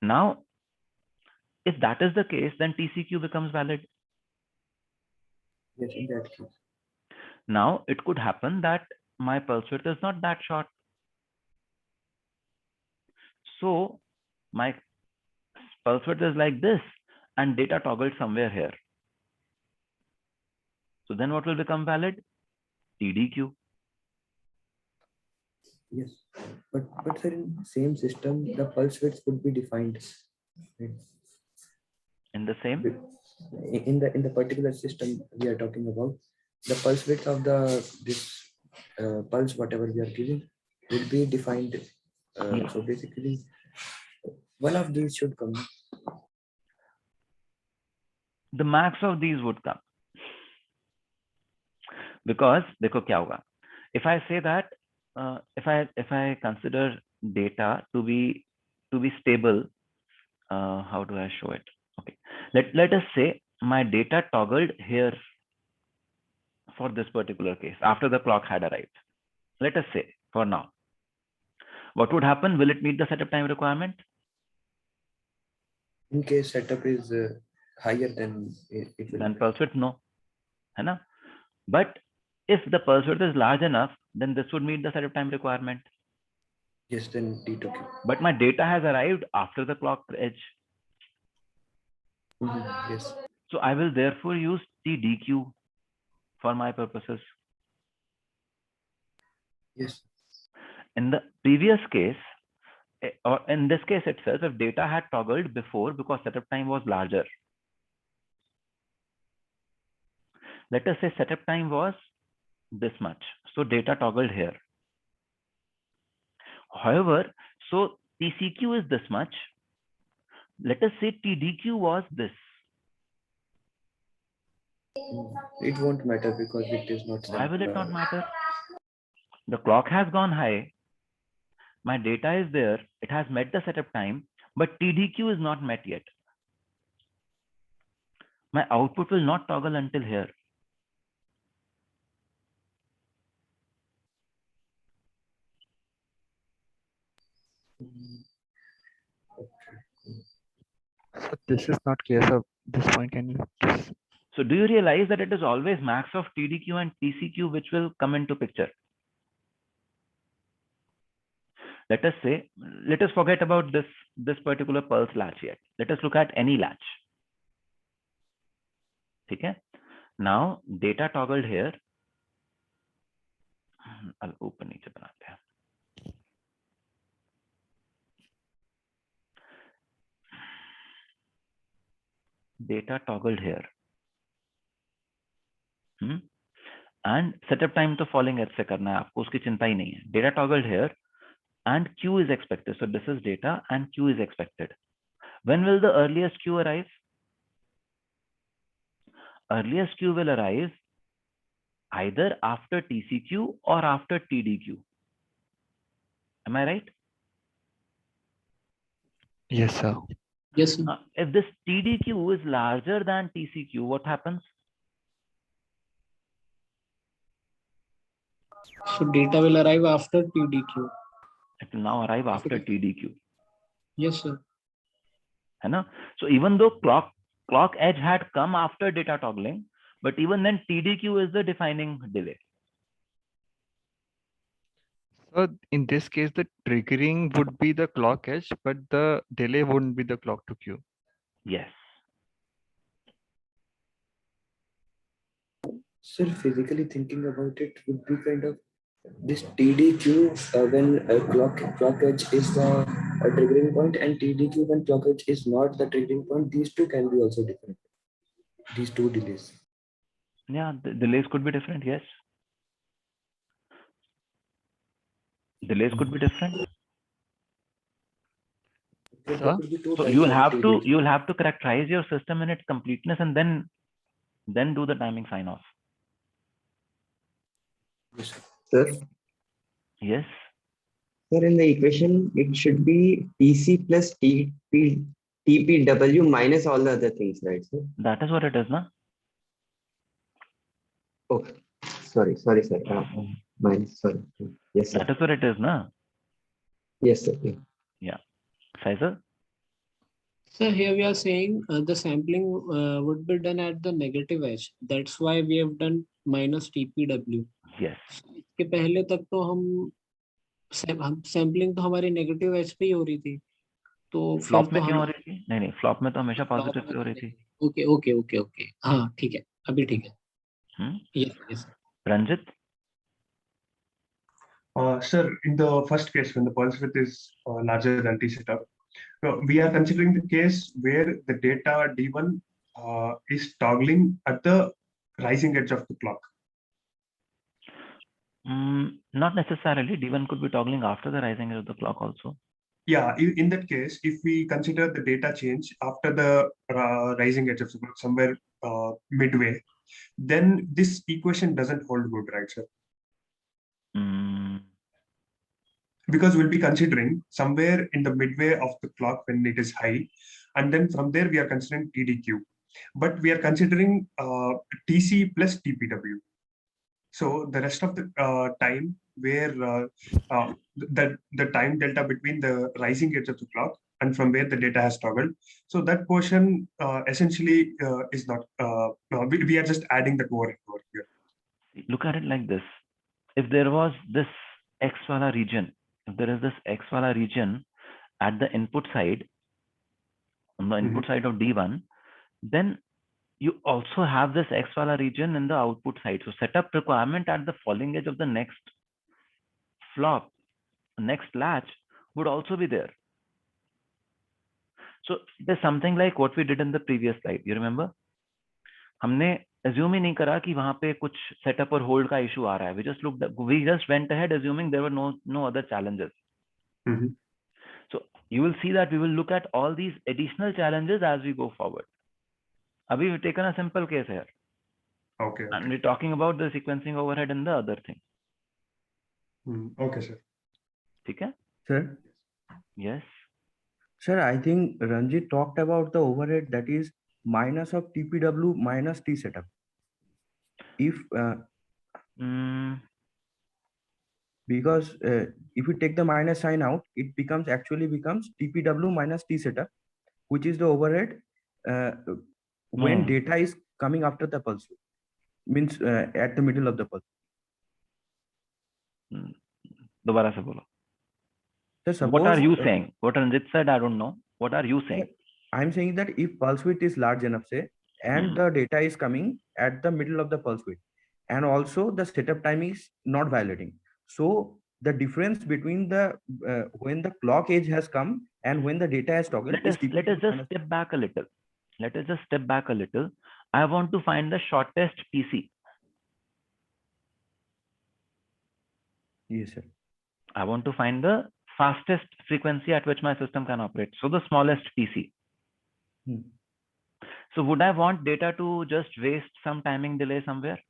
A: Now, if that is the case, then TCQ becomes valid.
E: Yes, in that case.
A: Now, it could happen that my pulse width is not that short. So my pulse width is like this and data toggled somewhere here. So then what will become valid? TDQ.
E: Yes, but sir, in same system, the pulse width would be defined. Right?
A: In the same?
E: In the particular system we are talking about, the pulse width of this pulse, whatever we are giving, will be defined. So basically, one of these should come.
A: The max of these would come. Because देखो क्या होगा? If I say that if I consider data to be stable, how do I show it? Okay, let us say my data toggled here for this particular case after the clock had arrived. Let us say for now, what would happen? Will it meet the setup time requirement?
E: In case setup is higher than it will.
A: Then pulse width, no, है ना? But if the pulse width is large enough, then this would meet the setup time requirement.
E: Yes, then DQ.
A: But my data has arrived after the clock edge.
E: Yes.
A: So I will therefore use TDQ for my purposes.
E: Yes.
A: In the previous case, or in this case itself, if data had toggled before because setup time was larger. Let us say setup time was this much. So data toggled here. However, so TCQ is this much. Let us say TDQ was this.
E: It won't matter because it is not.
A: Why will it not matter? The clock has gone high. My data is there. It has met the setup time, but TDQ is not met yet. My output will not toggle until here.
F: So this is not clear. So this point, can you just...
A: So do you realize that it is always max of TDQ and TCQ which will come into picture? Let us say, let us forget about this particular pulse latch yet. Let us look at any latch. Okay. Now data toggled here. I'll open each other. Data toggled here. And setup time to falling edge से करना है आपको, उसकी चिंता ही नहीं है. Data toggled here and Q is expected. So this is data and Q is expected. When will the earliest Q arrive? Earliest Q will arrive either after TCQ or after TDQ. Am I right?
F: Yes, sir.
B: Yes, sir.
A: If this TDQ is larger than TCQ, what happens?
B: So data will arrive after TDQ.
A: It will now arrive after TDQ.
B: Yes, sir.
A: So even though clock edge had come after data toggling, but even then TDQ is the defining delay.
F: So in this case, the triggering would be the clock edge, but the delay wouldn't be the clock to Q.
A: Yes.
E: So physically thinking about it would be kind of this TDQ when clock edge is the triggering point, and TDQ when clock edge is not the triggering point. These two can be also different. These two delays.
A: Yeah, the delays could be different. Yes, delays could be different.
E: There
F: Sir?
E: could be two
A: So
E: types
A: you'll
E: of
A: have to
E: TDD.
A: characterize your system in its completeness and then do the timing sign off.
E: Yes, sir.
H: Sir,
A: Yes,
H: sir, in the equation, it should be TC plus TPW minus all the other things, right, sir?
A: that is what it is, na?
H: Oh, sorry, sir. Minus, sorry. Yes, sir.
A: That is what it is, na?
H: Yes, sir. Yeah.
A: Yeah. Faisal?
B: So here we are saying the sampling would be done at the negative edge. That's why we have done minus TPW.
A: Yes.
B: इसके पहले तक तो हम sampling तो हमारी negative as पे ही हो रही थी, तो फिर
A: फ्लॉप
B: तो
A: में क्यों
B: हम
A: हो रही थी? नहीं, फ्लॉप में तो हमेशा
B: फ्लॉप
A: पॉजिटिव
B: में
A: पे हो
B: तो
A: रही
B: नहीं।
A: थी।
B: ओके ओके ओके ओके, हाँ ठीक है, अभी ठीक है। Yes yes.
A: Ranjit?
G: Sir, in the first case, when the pulse width is larger than T setup, we are considering the case where the data D1 is toggling at the rising edge of the clock.
A: Not necessarily. D1 could be toggling after the rising edge of the clock also.
G: Yeah, in that case, if we consider the data change after the rising edge of the clock, somewhere midway, then this equation doesn't hold good, right, sir? Because we'll be considering somewhere in the midway of the clock when it is high, and then from there we are considering TDQ, but we are considering TC plus TPW. So the rest of the time where the time delta between the rising edge of the clock and from where the data has toggled, so that portion essentially is not, we are just adding the over here.
A: Look at it like this. If there was this X wala region, if there is this X wala region at the input side, on the input side of D1, then you also have this X wala region in the output side. So setup requirement at the falling edge of the next flop, next latch would also be there. So there's something like what we did in the previous slide. You remember? हमने assume ही नहीं करा कि वहां पे कुछ setup और hold का issue आ रहा है. We just went ahead assuming there were no other challenges. So you will see that we will look at all these additional challenges as we go forward. Abhi we've taken a simple case here.
G: Okay.
A: And we're talking about the sequencing overhead and the other thing.
G: Okay, sir.
A: Okay?
J: Sir?
A: Yes.
J: Sir, I think Ranjit talked about the overhead that is minus of TPW minus T setup. If because if we take the minus sign out, it actually becomes TPW minus T setup, which is the overhead when data is coming after the pulse width, means at the middle of the pulse.
A: दोबारा से बोलो.
J: So
A: what are you saying? What Ranjit said, I don't know. What are you saying?
J: I'm saying that if pulse width is large enough, say, and the data is coming at the middle of the pulse width, and also the setup time is not violating. So the difference between the when the clock edge has come and when the data has toggled.
A: Let us just step back a little. I want to find the shortest PC.
J: Yes, sir.
A: I want to find the fastest frequency at which my system can operate. So the smallest PC. So would I want data to just waste some timing delay somewhere?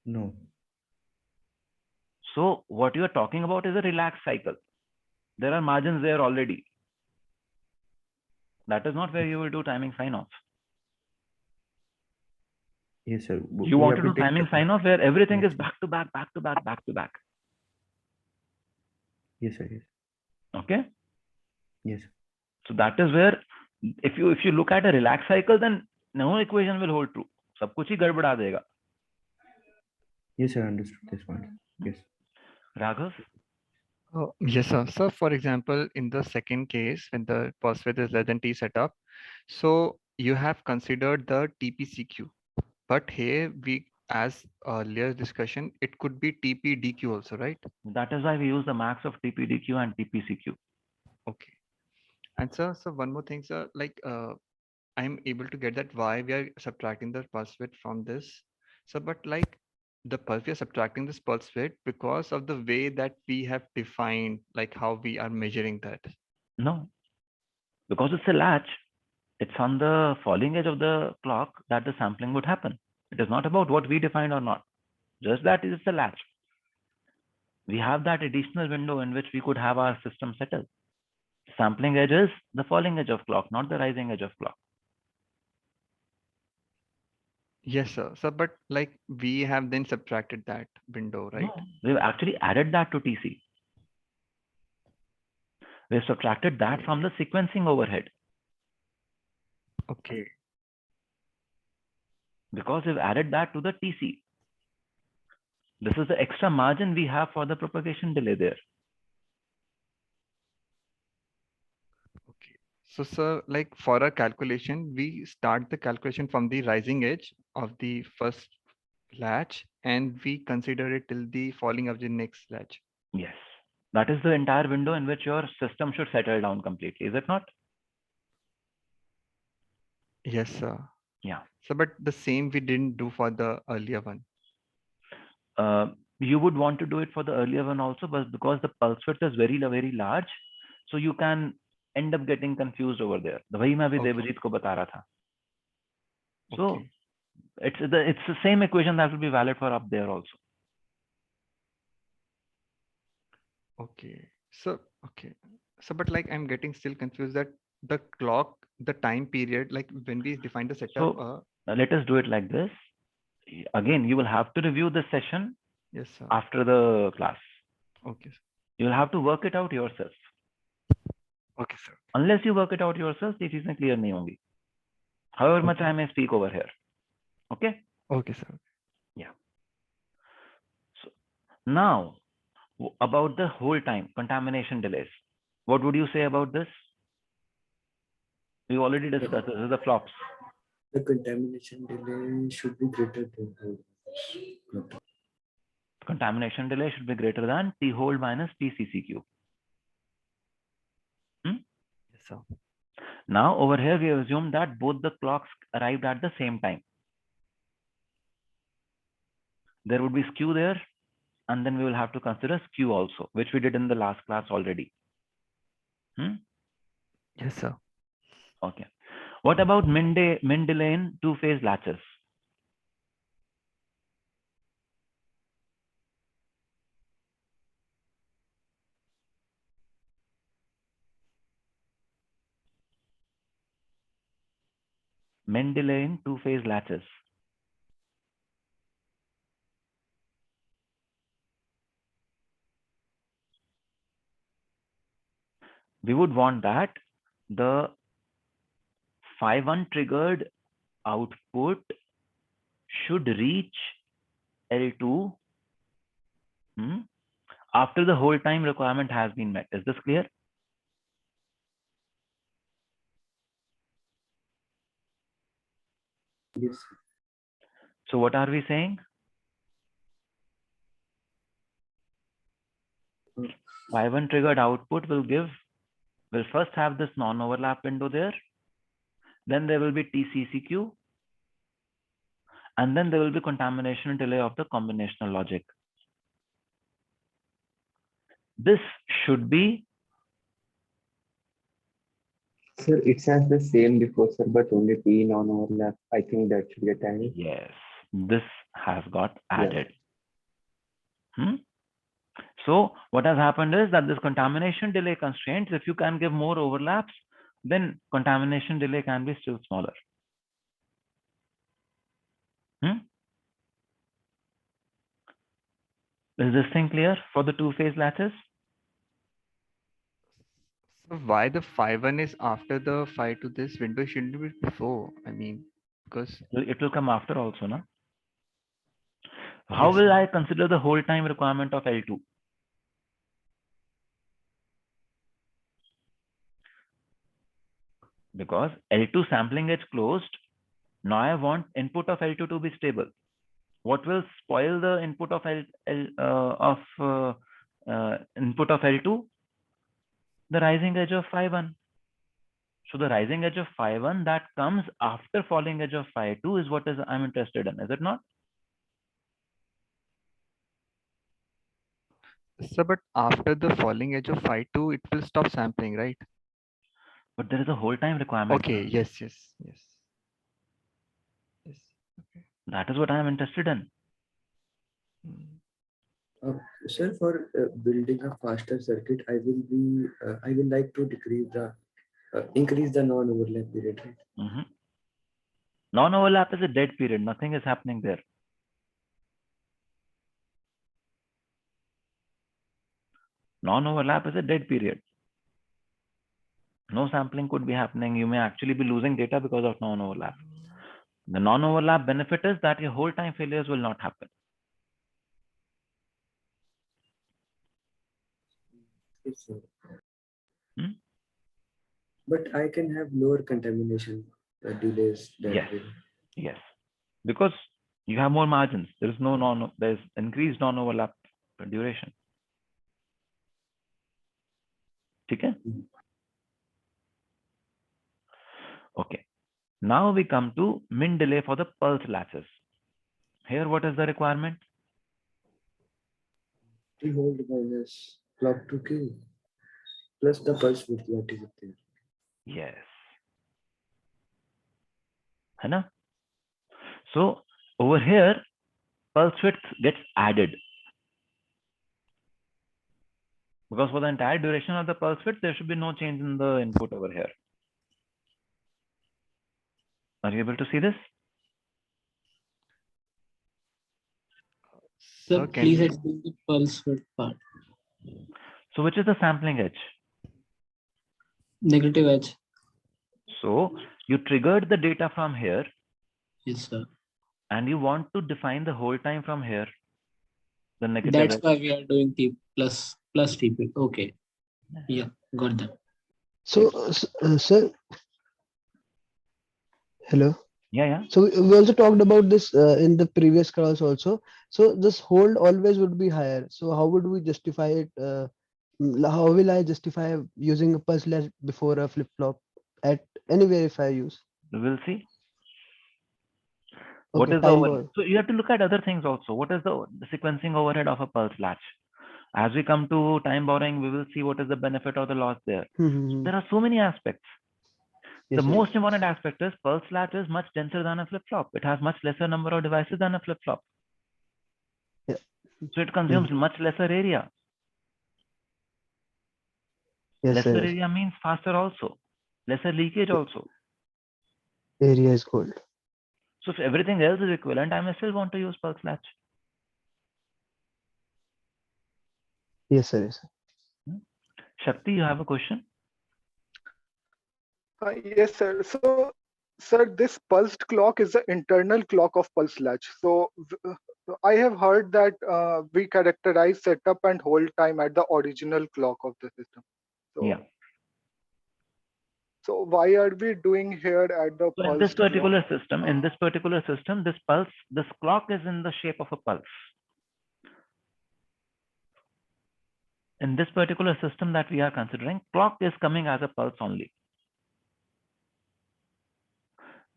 J: No.
A: So what you are talking about is a relaxed cycle. There are margins there already. That is not where you will do timing sign-off.
J: Yes, sir.
A: You want to do timing sign-off where everything is back to back.
J: Yes, sir. Yes.
A: Okay.
J: Yes.
A: So that is where, if you look at a relaxed cycle, then no equation will hold true. सब कुछ ही गड़बड़ा देगा.
J: Yes, sir. Understood this point. Yes.
A: Raghav?
F: Oh, yes, sir. So for example, in the second case, when the pulse width is less than T setup, so you have considered the TPCQ, but here we, as earlier discussion, it could be TPDQ also, right?
A: That is why we use the max of TPDQ and TPCQ.
F: Okay. And sir, so one more thing, sir, like I'm able to get that why we are subtracting the pulse width from this. So, but like the pulse, we are subtracting this pulse width because of the way that we have defined, like how we are measuring that.
A: No, because it's a latch. It's on the falling edge of the clock that the sampling would happen. It is not about what we defined or not. Just that it's a latch. We have that additional window in which we could have our system settle. Sampling edge is the falling edge of clock, not the rising edge of clock.
F: Yes, sir. So, but like we have then subtracted that window, right?
A: No, we've actually added that to TC. We've subtracted that from the sequencing overhead
F: Okay.
A: because we've added that to the TC. This is the extra margin we have for the propagation delay there.
F: Okay. So, sir, like for our calculation, we start the calculation from the rising edge of the first latch and we consider it till the falling of the next latch.
A: Yes, that is the entire window in which your system should settle down completely, is it not?
F: Yes, sir.
A: Yeah.
F: So, but the same we didn't do for the earlier one.
A: You would want to do it for the earlier one also, but because the pulse width is very large, so you can end up getting confused over there. वही मैं अभी
F: Okay.
A: Devjit को बता रहा था. So
F: Okay.
A: it's the same equation that will be valid for up there also.
F: Okay. So, okay. So, but like I'm getting still confused that the clock, the time period, like when we define the setup.
A: So let us do it like this. Again, you will have to review the session
F: Yes, sir.
A: after the class.
F: Okay. Sir.
A: You will have to work it out yourself.
F: Okay, sir.
A: Unless you work it out yourself, ये चीजें clear नहीं होंगी. However much I may speak over here. Okay?
F: Okay, sir.
A: Yeah. So now about the whole time contamination delays. What would you say about this? We already discussed this is the flops.
E: The contamination delay should be greater than the
A: Contamination delay should be greater than T hold minus TCCQ.
F: Yes, sir.
A: Now over here we have assumed that both the clocks arrived at the same time. There would be skew there, and then we will have to consider skew also, which we did in the last class already.
F: Yes, sir.
A: Okay. What about min delay in two-phase latches? Min delay in two-phase latches. We would want that the phi1 triggered output should reach L2 after the whole time requirement has been met. Is this clear?
E: Yes.
A: So what are we saying? Phi1 triggered output will first have this non-overlap window there. Then there will be TCCQ. And then there will be contamination delay of the combinational logic. This should be.
H: Sir, it says the same before, sir, but only T non-overlap. I think that should get added.
A: Yes, this has got added. So what has happened is that this contamination delay constraints, if you can give more overlaps, then contamination delay can be still smaller. Is this thing clear for the two-phase latches?
F: So why the phi1 is after the phi to this window shouldn't be before? I mean, because
A: it will come after also, no? How
F: Yes,
A: will
F: sir.
A: I consider the whole time requirement of L2? Because L2 sampling edge closed, now I want input of L2 to be stable. What will spoil the input of input of L2? The rising edge of phi1. So the rising edge of phi 1 that comes after falling edge of phi 2 is what is I'm interested in, is it not?
F: So, but after the falling edge of phi 2, it will stop sampling, right?
A: But there is a hold time requirement.
F: Okay, yes.
A: That is what I am interested in.
E: Sir, for building a faster circuit, I will like to increase the non-overlap period, right?
A: Non-overlap is a dead period. Nothing is happening there. Non-overlap is a dead period. No sampling could be happening. You may actually be losing data because of non-overlap. The non-overlap benefit is that your hold time failures will not happen.
E: Yes, sir. But I can have lower contamination delays that
A: Yes.
E: way.
A: Yes, because you have more margins. There's increased non-overlap duration. Okay. Okay. Now we come to min delay for the pulse latches. Here, what is the requirement?
E: T hold minus clock to Q plus the pulse width that is there.
A: Yes. Hai? So over here, pulse width gets added. Because for the entire duration of the pulse width, there should be no change in the input over here. Are you able to see this?
B: Sir, please explain the pulse width part.
A: So which is the sampling edge?
B: Negative edge.
A: So you triggered the data from here.
B: Yes, sir.
A: And you want to define the hold time from here. The negative
B: That's
A: edge.
B: why we are doing T plus TP. Okay. Yeah, got that.
I: So, sir. Hello.
A: Yeah.
I: So we also talked about this in the previous class also. So this hold always would be higher. So how would we justify it? How will I justify using a pulse latch before a flip flop at anywhere if I use?
A: We'll see.
I: Okay,
A: What is the
I: time
A: overhead? So you have to look at other things also. What is the sequencing overhead of a pulse latch? As we come to time borrowing, we will see what is the benefit or the loss there. There are so many aspects.
I: Yes,
A: the most important aspect is pulse latch is much denser than a flip flop. It has much lesser number of devices than a flip flop.
I: Yeah.
A: So it consumes much lesser area.
I: Yes,
A: lesser
I: sir.
A: area means faster also. Lesser leakage also.
I: Area is gold.
A: So if everything else is equivalent, I may still want to use pulse latch.
I: Yes, sir. Yes, sir.
A: Shakti, you have a question?
K: Yes, sir. So, sir, this pulsed clock is the internal clock of pulse latch. So, I have heard that we characterize setup and hold time at the original clock of the system. So,
A: yeah.
K: So why are we doing here at the
A: so
K: pulse?
A: in this particular system, this clock is in the shape of a pulse. In this particular system that we are considering, clock is coming as a pulse only.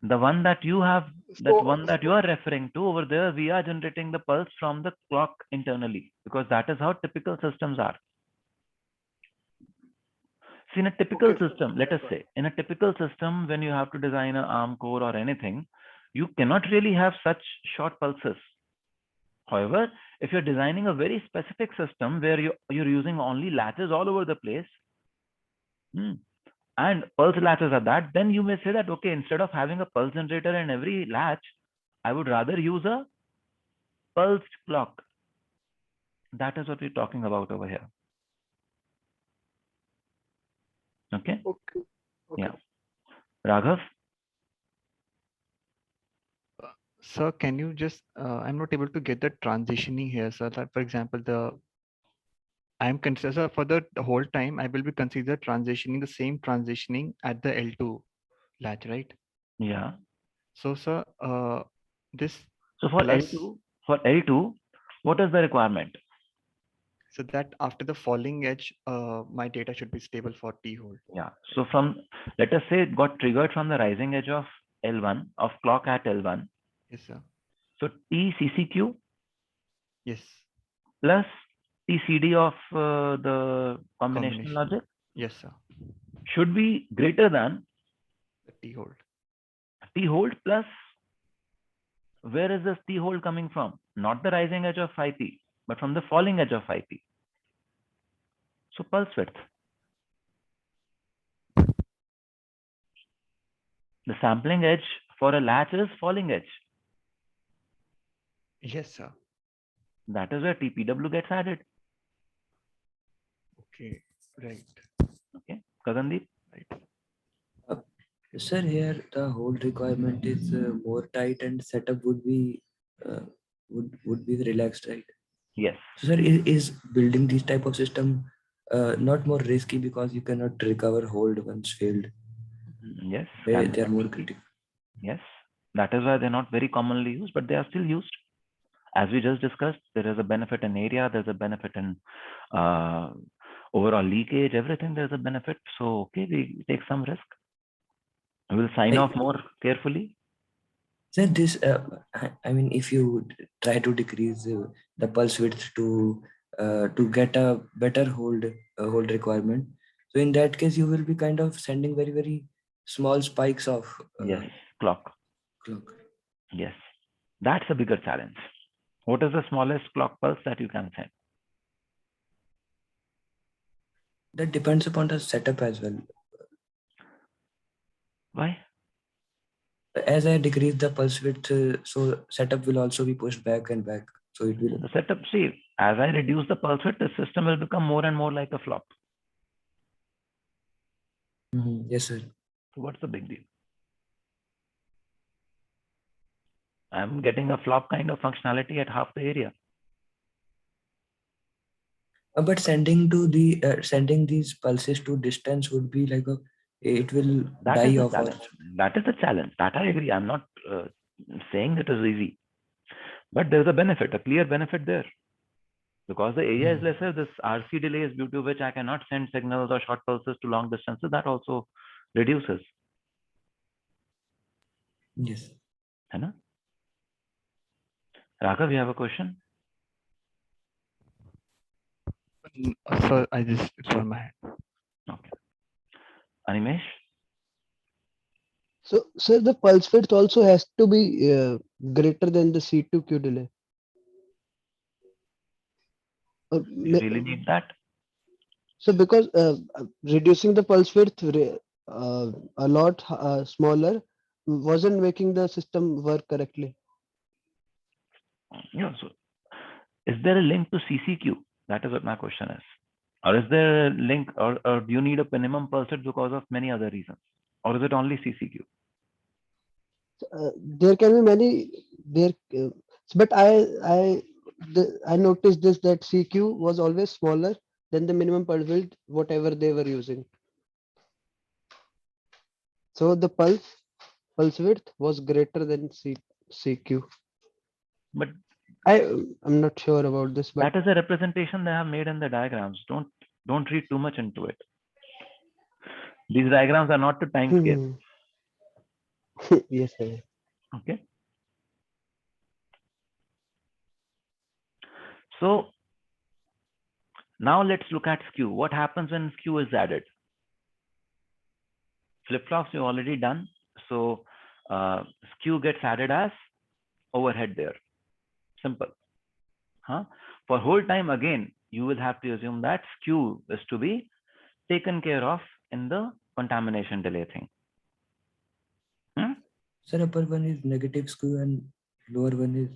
A: The one that you have, that you are referring to over there, we are generating the pulse from the clock internally, because that is how typical systems are. See, in a typical system, let us say, in a typical system, when you have to design an ARM core or anything, you cannot really have such short pulses. However, if you're designing a very specific system where you're using only latches all over the place, and pulse latches are that, then you may say that, okay, instead of having a pulse generator in every latch, I would rather use a pulsed clock. That is what we're talking about over here. Okay?
K: Okay.
A: Yeah. Raghav?
F: Sir, can you just, I'm not able to get the transitioning here, sir. That, for example, I'm considered for the whole time, I will be considered transitioning the same transitioning at the L2 latch, right?
A: Yeah.
F: So, sir,
A: So for L2, what is the requirement?
F: So that after the falling edge, my data should be stable for T hold.
A: Yeah. So let us say it got triggered from the rising edge of L1 of clock at L1.
F: Yes, sir.
A: So T CCQ
F: Yes.
A: plus TCD of the combination logic
F: Yes, sir.
A: should be greater than
F: The T hold.
A: T hold plus, where is this T hold coming from? Not the rising edge of phi p, but from the falling edge of phi p. So pulse width. The sampling edge for a latch is falling edge.
F: Yes, sir.
A: That is where TPW gets added.
F: Okay, right.
A: Okay, Gagandeep?
F: Right.
E: Sir, here the hold requirement is more tight and setup would be relaxed, right?
A: Yes.
E: So, sir, is building this type of system not more risky because you cannot recover hold once failed?
A: Yes.
E: They are more critical.
A: Yes, that is why they're not very commonly used, but they are still used. As we just discussed, there is a benefit in area, there's a benefit in overall leakage, everything, there's a benefit. So, okay, we take some risk. We'll sign off more carefully.
E: Sir, this, I mean, if you try to decrease the pulse width to get a better hold requirement, so in that case, you will be kind of sending very, very small spikes of
A: yes, clock. Yes, that's a bigger challenge. What is the smallest clock pulse that you can send?
E: That depends upon the setup as well.
A: Why?
E: As I decrease the pulse width, so setup will also be pushed back and back. So it will.
A: The setup, see, as I reduce the pulse width, the system will become more and more like a flop.
E: Yes, sir.
A: So what's the big deal? I'm getting a flop kind of functionality at half the area.
E: But sending these pulses to distance would be like it will die off.
A: That is the challenge. That I agree. I'm not saying it is easy, but there's a benefit, a clear benefit there. Because the area is lesser, this RC delay is due to which I cannot send signals or short pulses to long distances. That also reduces.
E: Yes.
A: Hai Raghav, you have a question?
F: Sir, it's on my head.
A: Okay. Animesh?
I: So, sir, the pulse width also has to be greater than the C2Q delay.
A: You really need that?
I: So, because reducing the pulse width a lot smaller wasn't making the system work correctly.
A: Yeah. So, is there a link to CCQ? That is what my question is. Or is there a link, or do you need a minimum pulse width because of many other reasons? Or is it only CCQ?
I: There can be many there, but I noticed this, that CQ was always smaller than the minimum pulse width, whatever they were using. So the pulse width was greater than CQ.
A: But
I: I'm not sure about this, but
A: that is a representation they have made in the diagrams. Don't read too much into it. These diagrams are not to time scale.
I: Yes, sir.
A: Okay. So now let's look at skew. What happens when skew is added? Flip-flops you've already done. So skew gets added as overhead there. Simple. For hold time, again, you will have to assume that skew is to be taken care of in the contamination delay thing.
E: Sir, upper one is negative skew and lower one is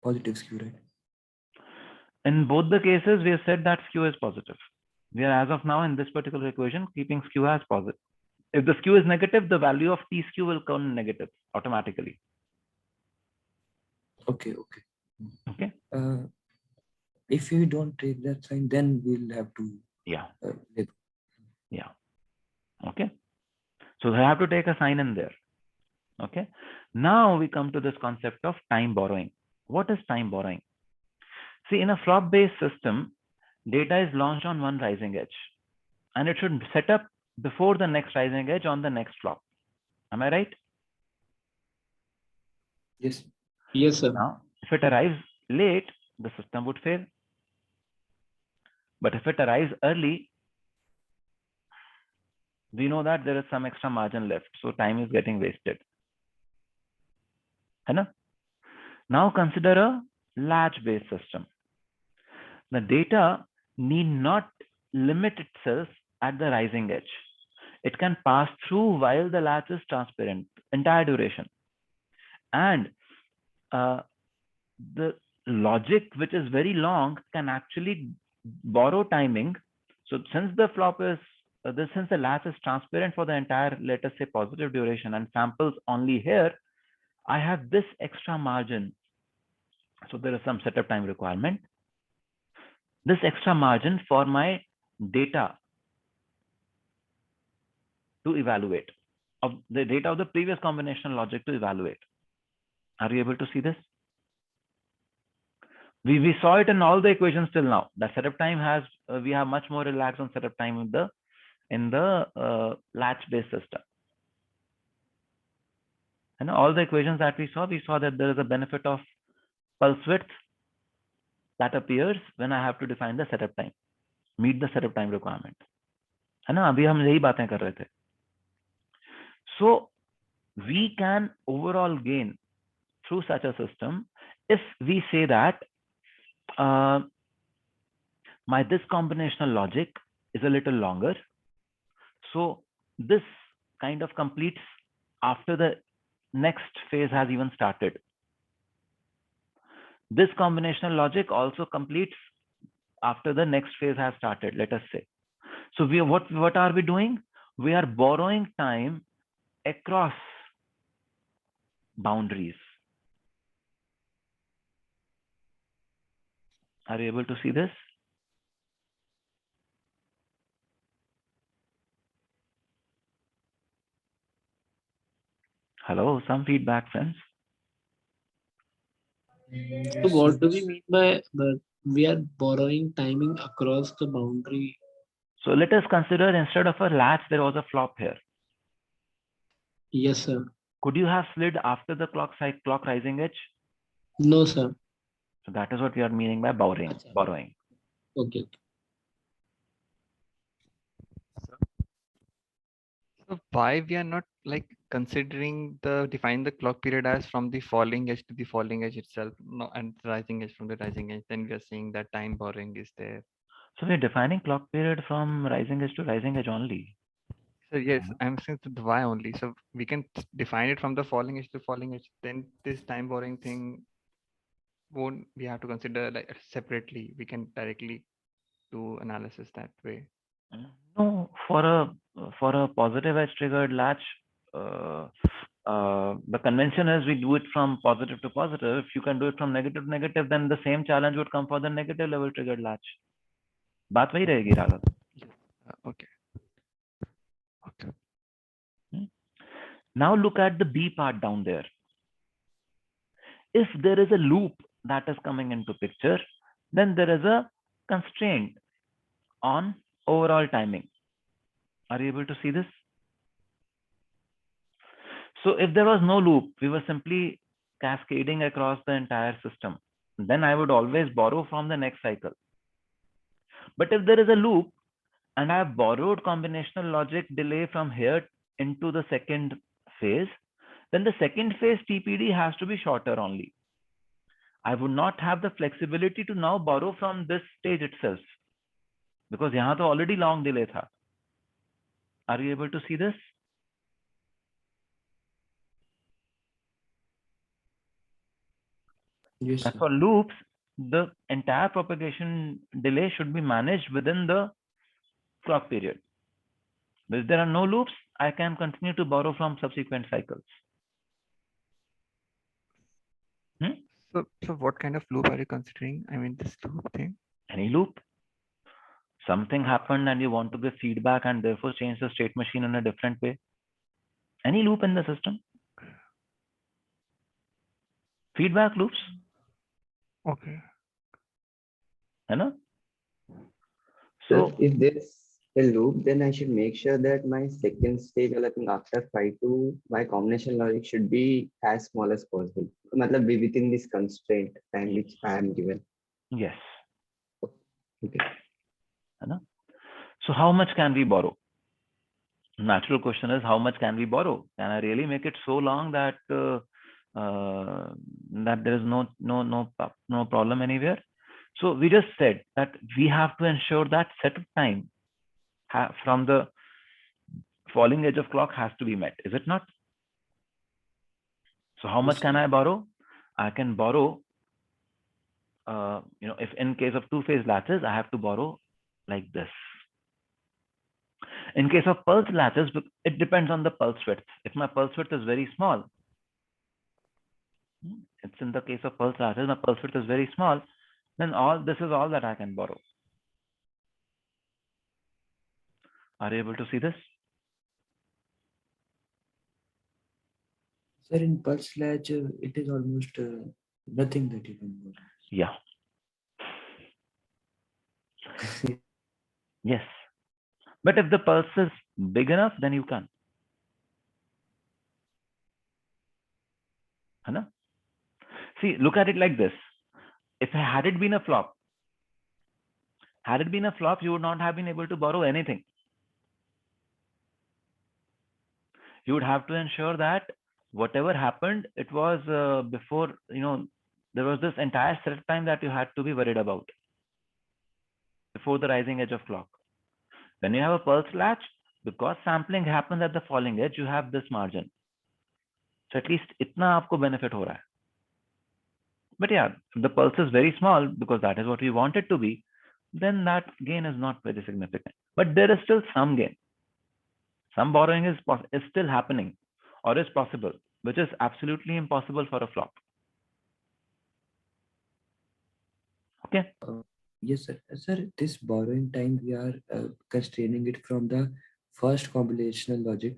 E: positive skew, right?
A: In both the cases, we have said that skew is positive. We are, as of now, in this particular equation, keeping skew as positive. If the skew is negative, the value of T skew will come negative automatically.
E: Okay. If we don't take that sign, then we'll have to.
A: Yeah. Okay. So they have to take a sign in there. Okay. Now we come to this concept of time borrowing. What is time borrowing? See, in a flop-based system, data is launched on one rising edge, and it should set up before the next rising edge on the next flop. Am I right?
E: Yes.
B: Yes, sir.
A: Now, if it arrives late, the system would fail. But if it arrives early, we know that there is some extra margin left, so time is getting wasted. Now consider a latch-based system. The data need not limit itself at the rising edge. It can pass through while the latch is transparent, entire duration. And the logic, which is very long, can actually borrow timing. So since the flop is, since the latch is transparent for the entire, let us say, positive duration and samples only here, I have this extra margin. So there is some setup time requirement. This extra margin for my data to evaluate, of the data of the previous combinational logic to evaluate. Are you able to see this? We saw it in all the equations till now. The setup time has, we have much more relaxed on setup time in the latch-based system. And all the equations that we saw that there is a benefit of pulse width that appears when I have to define the setup time, meet the setup time requirement. है ना, अभी हम यही बातें कर रहे थे. So we can overall gain through such a system if we say that this combinational logic is a little longer. So this kind of completes after the next phase has even started. This combinational logic also completes after the next phase has started, let us say. So what are we doing? We are borrowing time across boundaries. Are you able to see this? Hello, some feedback, friends.
B: So what do we mean by we are borrowing timing across the boundary?
A: So let us consider instead of a latch, there was a flop here.
B: Yes, sir.
A: Could you have slid after the clock rising edge?
B: No, sir.
A: So that is what we are meaning by borrowing.
B: Achha.
A: Borrowing.
B: Okay.
F: So why we are not like considering define the clock period as from the falling edge to the falling edge itself, no, and rising edge from the rising edge? Then we are saying that time borrowing is there.
A: So we're defining clock period from rising edge to rising edge only.
F: So yes, I'm saying the why only. So we can define it from the falling edge to falling edge. Then this time borrowing thing won't we have to consider like separately. We can directly do analysis that way.
A: No, for a positive edge triggered latch, the convention is we do it from positive to positive. If you can do it from negative to negative, then the same challenge would come for the negative level triggered latch. बात वही रहेगी Raghav.
F: Okay. Okay.
A: Now look at the B part down there. If there is a loop that is coming into picture, then there is a constraint on overall timing. Are you able to see this? So if there was no loop, we were simply cascading across the entire system. Then I would always borrow from the next cycle. But if there is a loop and I have borrowed combinational logic delay from here into the second phase, then the second phase TPD has to be shorter only. I would not have the flexibility to now borrow from this stage itself, because yahan to already long delay tha. Are you able to see this?
E: Yes,
A: And
E: sir.
A: for loops, the entire propagation delay should be managed within the clock period. But if there are no loops, I can continue to borrow from subsequent cycles.
F: So what kind of loop are you considering? I mean, this loop thing.
A: Any loop. Something happened and you want to give feedback and therefore change the state machine in a different way. Any loop in the system. Feedback loops.
F: Okay.
A: है ना?
H: So
A: So
H: if there's a loop, then I should make sure that my second stage, or I think after 5 to my combination logic should be as small as possible. Matlab be within this constraint time which I am given.
A: yes.
H: Okay.
A: So how much can we borrow? Natural question is, how much can we borrow? Can I really make it so long that that there is no problem anywhere? So we just said that we have to ensure that setup time from the falling edge of clock has to be met, is it not? So how much can I borrow? I can borrow, if in case of two-phase latches, I have to borrow like this. In case of pulse latches, it depends on the pulse width. If my pulse width is very small, it's in the case of pulse latches, my pulse width is very small, then this is all that I can borrow. Are you able to see this?
E: Sir, in pulse latch, it is almost nothing that you can borrow.
A: Yeah. Yes. But if the pulse is big enough, then you can. See, look at it like this. If had it been a flop, you would not have been able to borrow anything. You would have to ensure that whatever happened, it was before, there was this entire set time that you had to be worried about before the rising edge of clock. When you have a pulse latch, because sampling happens at the falling edge, you have this margin. So at least itna aapko benefit ho raha hai. But yeah, if the pulse is very small, because that is what we want it to be, then that gain is not very significant. But there is still some gain. Some borrowing is still happening or is possible, which is absolutely impossible for a flop. Okay.
E: Yes, sir. Sir, this borrowing time, we are constraining it from the first combinational logic.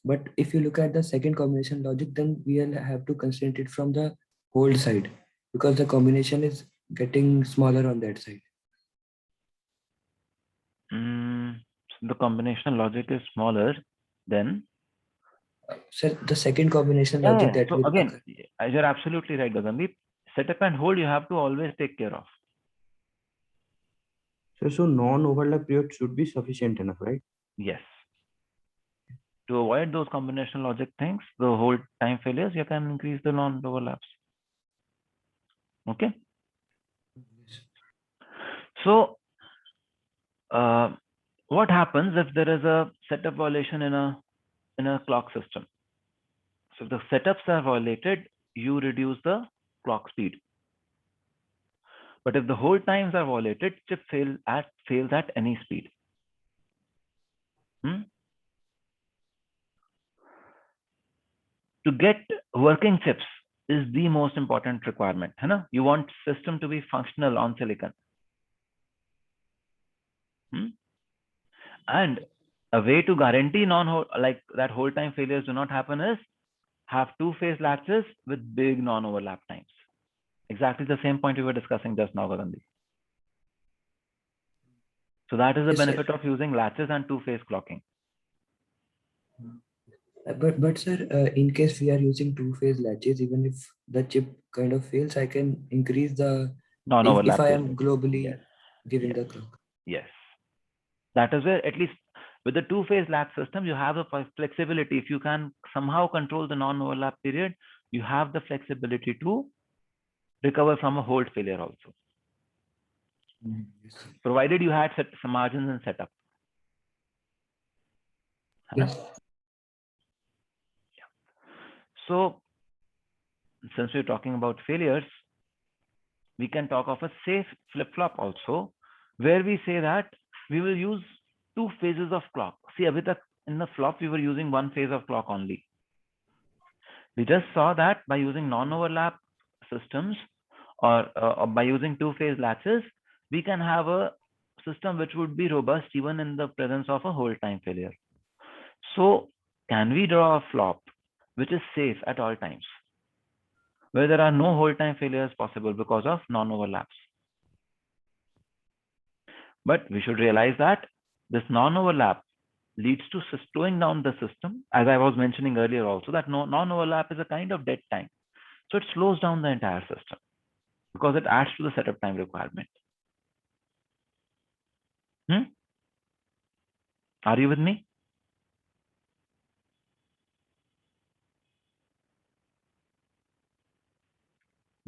E: But if you look at the second combination logic, then we'll have to constrain it from the hold side, because the combination is getting smaller on that side.
A: The combination logic is smaller than.
E: Sir, the second combination logic that
A: so
E: will
A: again,
E: occur.
A: you're absolutely right, Gagandeep. Setup and hold you have to always take care of.
J: So non-overlap period should be sufficient enough, right?
A: Yes. To avoid those combination logic things, the hold time failures, you can increase the non-overlaps. Okay. So what happens if there is a setup violation in a clock system? So if the setups are violated, you reduce the clock speed. But if the hold times are violated, chip fails at any speed. To get working chips is the most important requirement. You want system to be functional on silicon. And a way to guarantee like that hold time failures do not happen is have two-phase latches with big non-overlap times. Exactly the same point we were discussing just now, Gagandeep. So that is the benefit of using latches and two-phase clocking.
E: But sir, in case we are using two-phase latches, even if the chip kind of fails, I can increase the
A: non-overlap
E: if I am globally giving the clock.
A: Yes. That is where, at least with the two-phase latch system, you have the flexibility. If you can somehow control the non-overlap period, you have the flexibility to recover from a hold failure also. Provided you had some margins in setup.
E: Yes.
A: So since we're talking about failures, we can talk of a safe flip-flop also, where we say that we will use two phases of clock. See, in the flop, we were using one phase of clock only. We just saw that by using non-overlap systems or by using two-phase latches, we can have a system which would be robust even in the presence of a hold time failure. So can we draw a flop which is safe at all times, where there are no hold time failures possible because of non-overlaps? But we should realize that this non-overlap leads to slowing down the system, as I was mentioning earlier also, that non-overlap is a kind of dead time. So it slows down the entire system because it adds to the setup time requirement. Are you with me?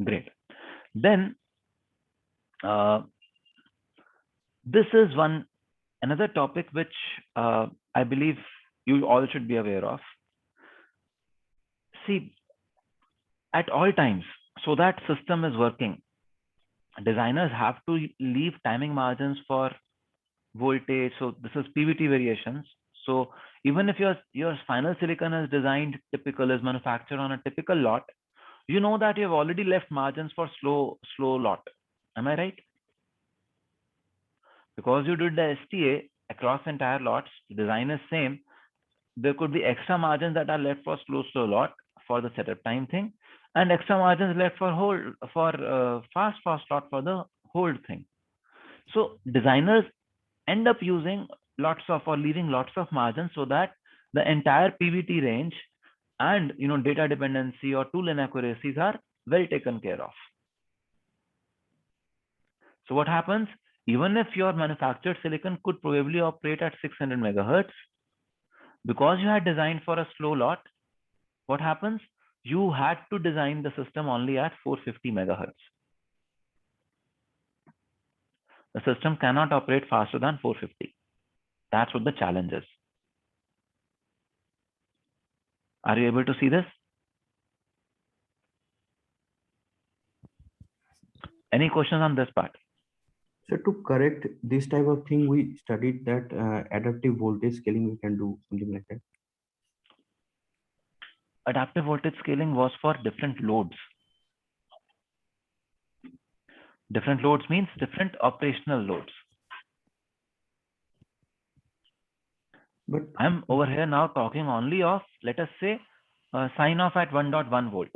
A: Great. Then this is another topic which I believe you all should be aware of. See, at all times, so that system is working, designers have to leave timing margins for voltage. So this is PVT variations. So even if your final silicon is designed typical, is manufactured on a typical lot, you know that you have already left margins for slow lot. Am I right? Because you did the STA across entire lots, the design is same. There could be extra margins that are left for slow lot for the setup time thing, and extra margins left for fast lot for the hold thing. So designers end up using leaving lots of margins so that the entire PVT range and data dependency or tool inaccuracies are well taken care of. So what happens, even if your manufactured silicon could probably operate at 600 megahertz, because you had designed for a slow lot, what happens? You had to design the system only at 450 megahertz. The system cannot operate faster than 450. That's what the challenge is. Are you able to see this? Any questions on this part?
J: So to correct this type of thing, we studied that adaptive voltage scaling we can do something like that.
A: Adaptive voltage scaling was for different loads. Different loads means different operational loads. But I'm over here now talking only of, let us say, sign off at 1.1 volt.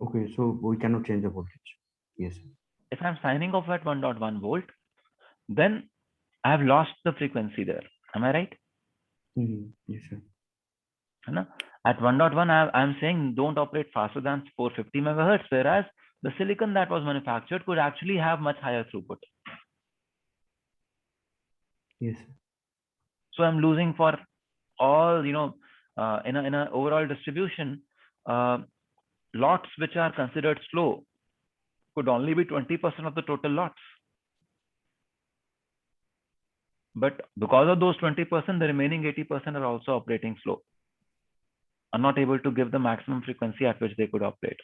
J: Okay, so we cannot change the voltage. Yes.
A: If I'm signing off at 1.1 volt, then I have lost the frequency there. Am I right?
J: Yes, sir.
A: At 1.1, I'm saying don't operate faster than 450 megahertz, whereas the silicon that was manufactured could actually have much higher throughput.
J: Yes.
A: So I'm losing for all, in an overall distribution, lots which are considered slow could only be 20% of the total lots. But because of those 20%, the remaining 80% are also operating slow, are not able to give the maximum frequency at which they could operate.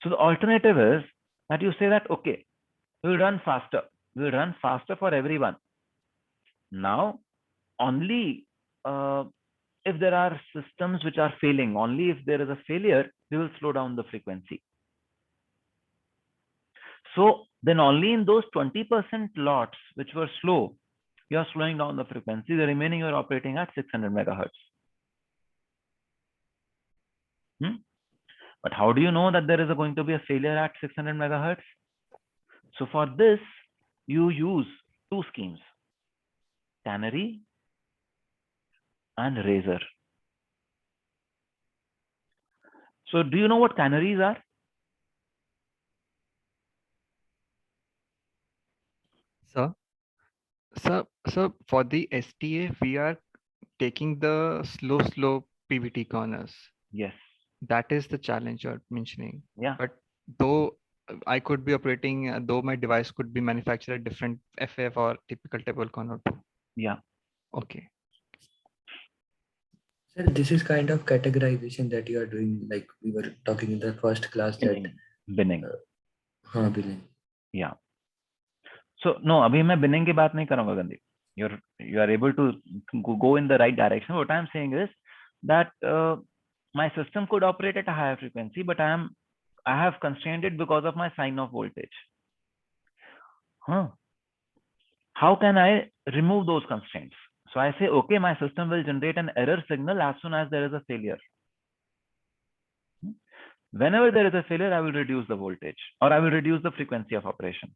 A: So the alternative is that you say that, okay, we'll run faster. We'll run faster for everyone. Now, only if there are systems which are failing, only if there is a failure, we will slow down the frequency. So then only in those 20% lots which were slow, you are slowing down the frequency. The remaining you are operating at 600 megahertz. But how do you know that there is going to be a failure at 600 megahertz? So for this, you use two schemes, canary and razor. So do you know what canaries are?
F: So for the STA, we are taking the slow PVT corners.
A: Yes.
F: That is the challenge you're mentioning.
A: Yeah.
F: But though I could be operating, though my device could be manufactured at different FF or typical table corner too.
A: Yeah.
F: Okay.
E: Sir, this is kind of categorization that you are doing, like we were talking in the first class that
A: binning.
E: Binning.
A: Yeah. So no, abhi main binning ki baat nahi karunga Gandhi. You are able to go in the right direction. What I'm saying is that my system could operate at a higher frequency, but I have constrained it because of my sign off voltage. How can I remove those constraints? So I say, okay, my system will generate an error signal as soon as there is a failure. Whenever there is a failure, I will reduce the voltage or I will reduce the frequency of operation.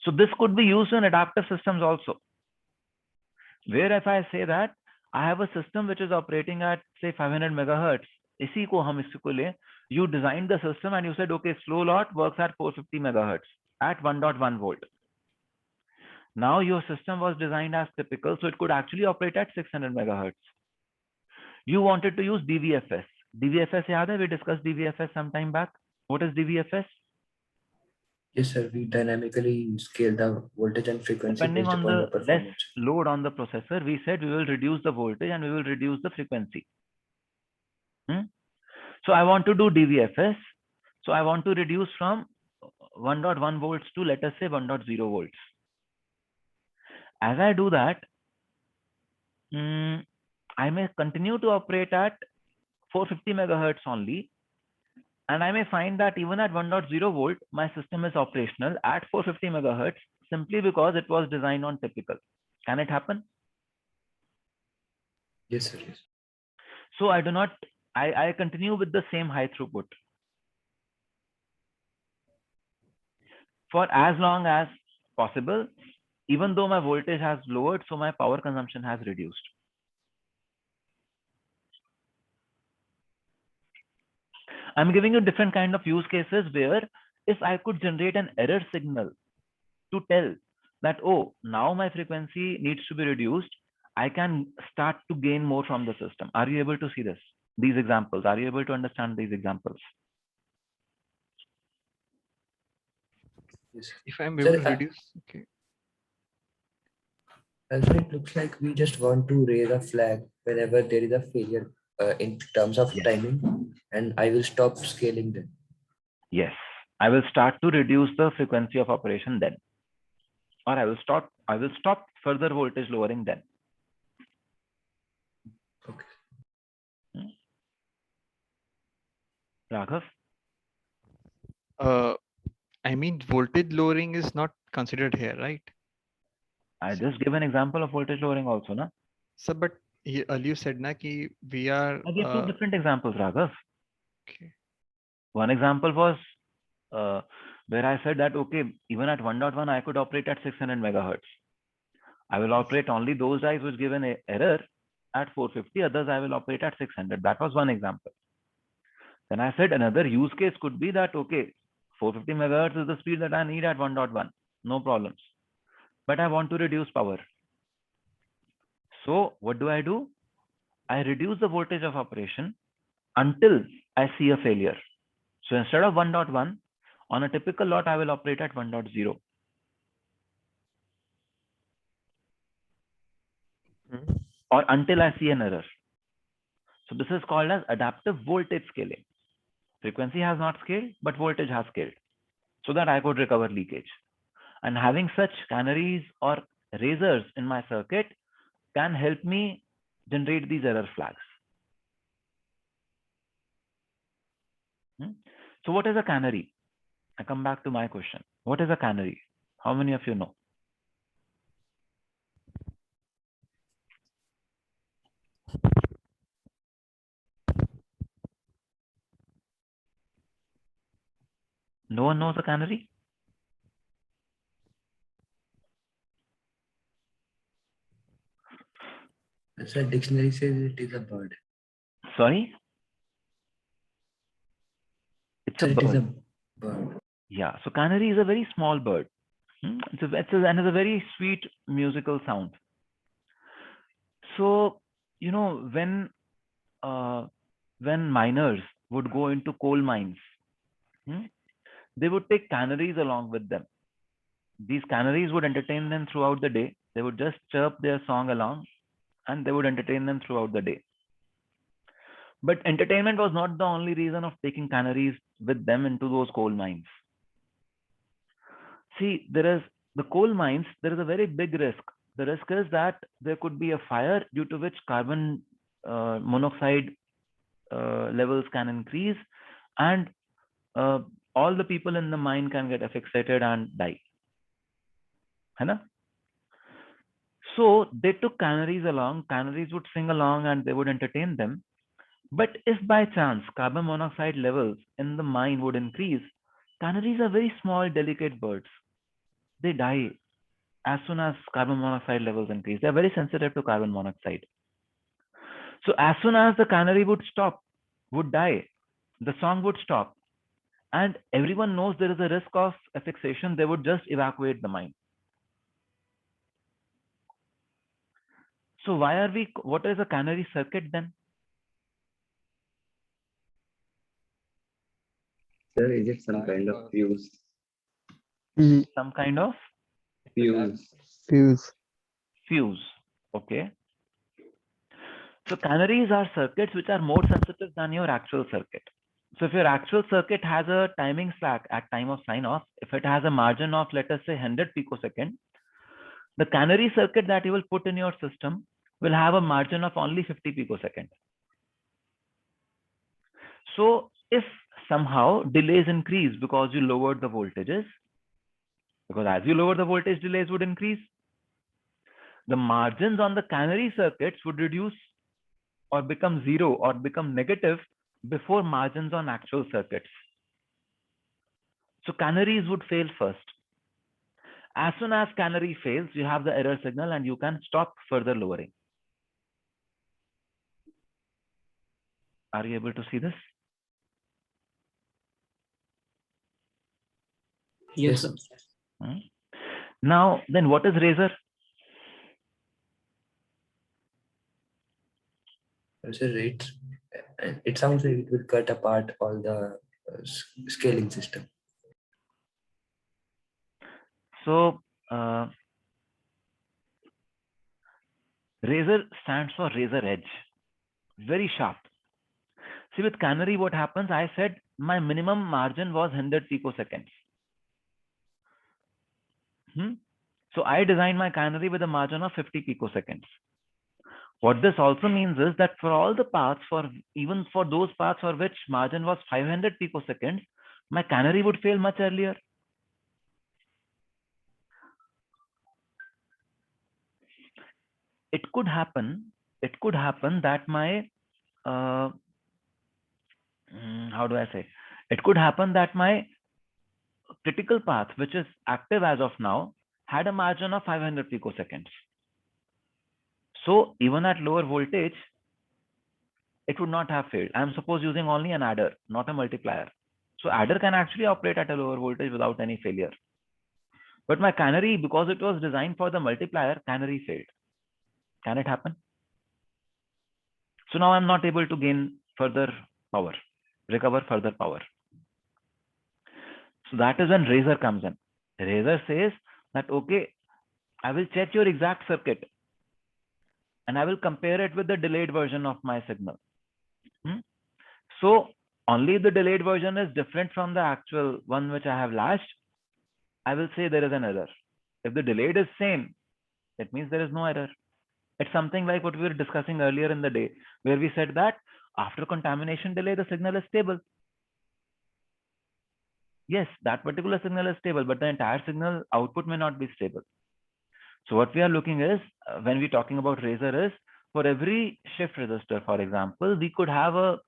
A: So this could be used in adaptive systems also, where if I say that I have a system which is operating at say 500 megahertz, इसी को हम इसी को ले, you designed the system and you said, okay, slow lot works at 450 megahertz at 1.1 volt. Now your system was designed as typical, so it could actually operate at 600 megahertz. You wanted to use DVFS. DVFS, yaad hai? We discussed DVFS some time back. What is DVFS?
E: Yes, sir. We dynamically scale the voltage and frequency
A: Depending
E: based
A: on
E: upon the
A: the less
E: performance.
A: load on the processor, we said we will reduce the voltage and we will reduce the frequency. So I want to do DVFS. So I want to reduce from 1.1 volts to, let us say, 1.0 volts. As I do that, I may continue to operate at 450 megahertz only. And I may find that even at 1.0 volt, my system is operational at 450 megahertz simply because it was designed on typical. Can it happen?
E: Yes, sir. Yes.
A: So I do not, I continue with the same high throughput for as long as possible, even though my voltage has lowered, so my power consumption has reduced. I'm giving you different kind of use cases where if I could generate an error signal to tell that, oh, now my frequency needs to be reduced, I can start to gain more from the system. Are you able to see this? These examples, are you able to understand these examples?
E: Yes.
F: If I'm
E: Sir,
F: able to reduce, okay.
E: Also, it looks like we just want to raise a flag whenever there is a failure in terms of
A: Yes.
E: timing, and I will stop scaling them.
A: Yes, I will start to reduce the frequency of operation then, or I will stop further voltage lowering then.
E: Okay.
A: Raghav?
F: I mean, voltage lowering is not considered here, right?
A: I just give an example of voltage lowering also, na?
F: So, but earlier said na ki we are.
A: I gave two different examples, Raghav.
F: Okay.
A: One example was where I said that, okay, even at 1.1, I could operate at 600 megahertz. I will operate only those drives which give an error at 450, others I will operate at 600. That was one example. Then I said another use case could be that, okay, 450 megahertz is the speed that I need at 1.1, no problems. But I want to reduce power. So what do? I reduce the voltage of operation until I see a failure. So instead of 1.1, on a typical lot, I will operate at 1.0. Or until I see an error. So this is called as adaptive voltage scaling. Frequency has not scaled, but voltage has scaled so that I could recover leakage. And having such canaries or razors in my circuit can help me generate these error flags. So what is a canary? I come back to my question. What is a canary? How many of you know? No one knows a canary?
E: Sir, dictionary says it is a bird.
A: Sorry? It's
E: Sir,
A: a
E: it is a
A: bird.
E: bird.
A: Yeah, so canary is a very small bird. And it's a very sweet musical sound. So, you know, when miners would go into coal mines, they would take canaries along with them. These canaries would entertain them throughout the day. They would just chirp their song along and they would entertain them throughout the day. But entertainment was not the only reason of taking canaries with them into those coal mines. See, there is the coal mines, there is a very big risk. The risk is that there could be a fire due to which carbon monoxide levels can increase, and all the people in the mine can get asphyxiated and die. Hai? So they took canaries along, canaries would sing along and they would entertain them. But if by chance carbon monoxide levels in the mine would increase, canaries are very small, delicate birds. they die as soon as carbon monoxide levels increase. They're very sensitive to carbon monoxide. So as soon as the canary would die, the song would stop. And everyone knows there is a risk of affixation. They would just evacuate the mine. So what is a canary circuit then?
H: Sir, is it some kind of fuse?
A: Some kind of
H: Fuse.
A: fuse. Okay. So canaries are circuits which are more sensitive than your actual circuit. So if your actual circuit has a timing slack at time of sign off, if it has a margin of, let us say, 100 picosecond, the canary circuit that you will put in your system will have a margin of only 50 picosecond. So if somehow delays increase because you lowered the voltages, because as you lower the voltage, delays would increase, the margins on the canary circuits would reduce or become zero or become negative before margins on actual circuits. So canaries would fail first. As soon as canary fails, you have the error signal and you can stop further lowering. Are you able to see this?
B: Yes, sir.
A: Now, then what is Razer?
E: So it sounds like it will cut apart all the scaling system.
A: So Razer stands for razor edge, very sharp. See, with canary, what happens? I said my minimum margin was 100 picoseconds. So I designed my canary with a margin of 50 picoseconds. What this also means is that for all the paths, even for those paths for which margin was 500 picoseconds, my canary would fail much earlier. It could happen that my how do I say? It could happen that my critical path, which is active as of now, had a margin of 500 picoseconds. So even at lower voltage, it would not have failed. I'm suppose using only an adder, not a multiplier. So adder can actually operate at a lower voltage without any failure. But my canary, because it was designed for the multiplier, canary failed. Can it happen? So now I'm not able to gain further power, recover further power. So that is when Razer comes in. Razer says that, okay, I will check your exact circuit and I will compare it with the delayed version of my signal. So only if the delayed version is different from the actual one which I have latched, I will say there is an error. If the delayed is same, that means there is no error. It's something like what we were discussing earlier in the day, where we said that after contamination delay, the signal is stable. Yes, that particular signal is stable, but the entire signal output may not be stable. So what we are looking is, when we're talking about Razer, is for every shift resistor, for example, we could have a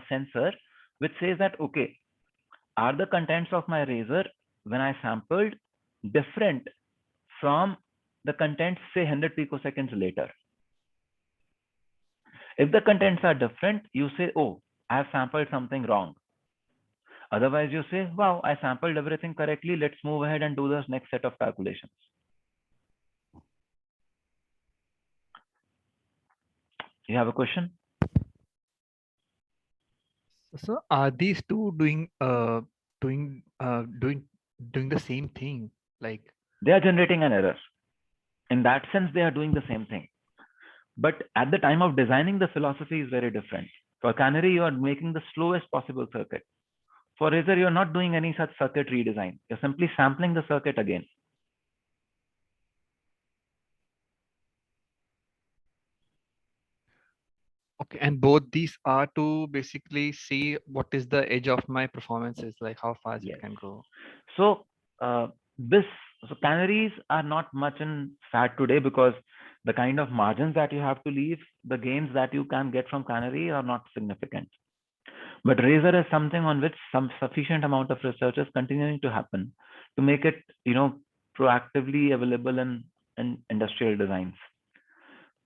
A: sensor which says that, okay, are the contents of my Razer when I sampled different from the contents, say 100 picoseconds later? If the contents are different, you say, oh, I have sampled something wrong. Otherwise, you say, wow, I sampled everything correctly. Let's move ahead and do this next set of calculations. You have a question?
F: So are these two doing the same thing? Like
A: they are generating an error. In that sense, they are doing the same thing. But at the time of designing, the philosophy is very different. For canary, you are making the slowest possible circuit. For Razer, you're not doing any such circuit redesign. You're simply sampling the circuit again.
F: okay, and both these are to basically see what is the edge of my performances, like how fast it can go.
A: So so canaries are not much in fat today because the kind of margins that you have to leave, the gains that you can get from canary are not significant. But Razer is something on which some sufficient amount of research is continuing to happen to make it, proactively available in industrial designs.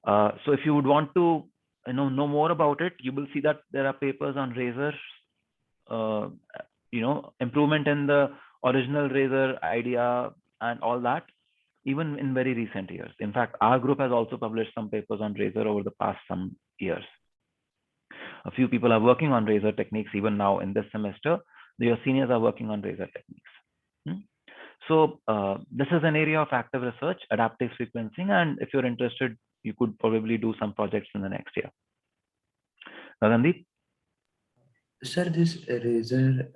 A: So if you would want to know more about it, you will see that there are papers on Razor, improvement in the original Razor idea and all that, even in very recent years. In fact, our group has also published some papers on Razor over the past some years. A few people are working on Razor techniques even now in this semester. Your seniors are working on Razor techniques. So this is an area of active research, adaptive sequencing, and if you're interested, you could probably do some projects in the next year. Gagandeep?
E: Sir, this Razor,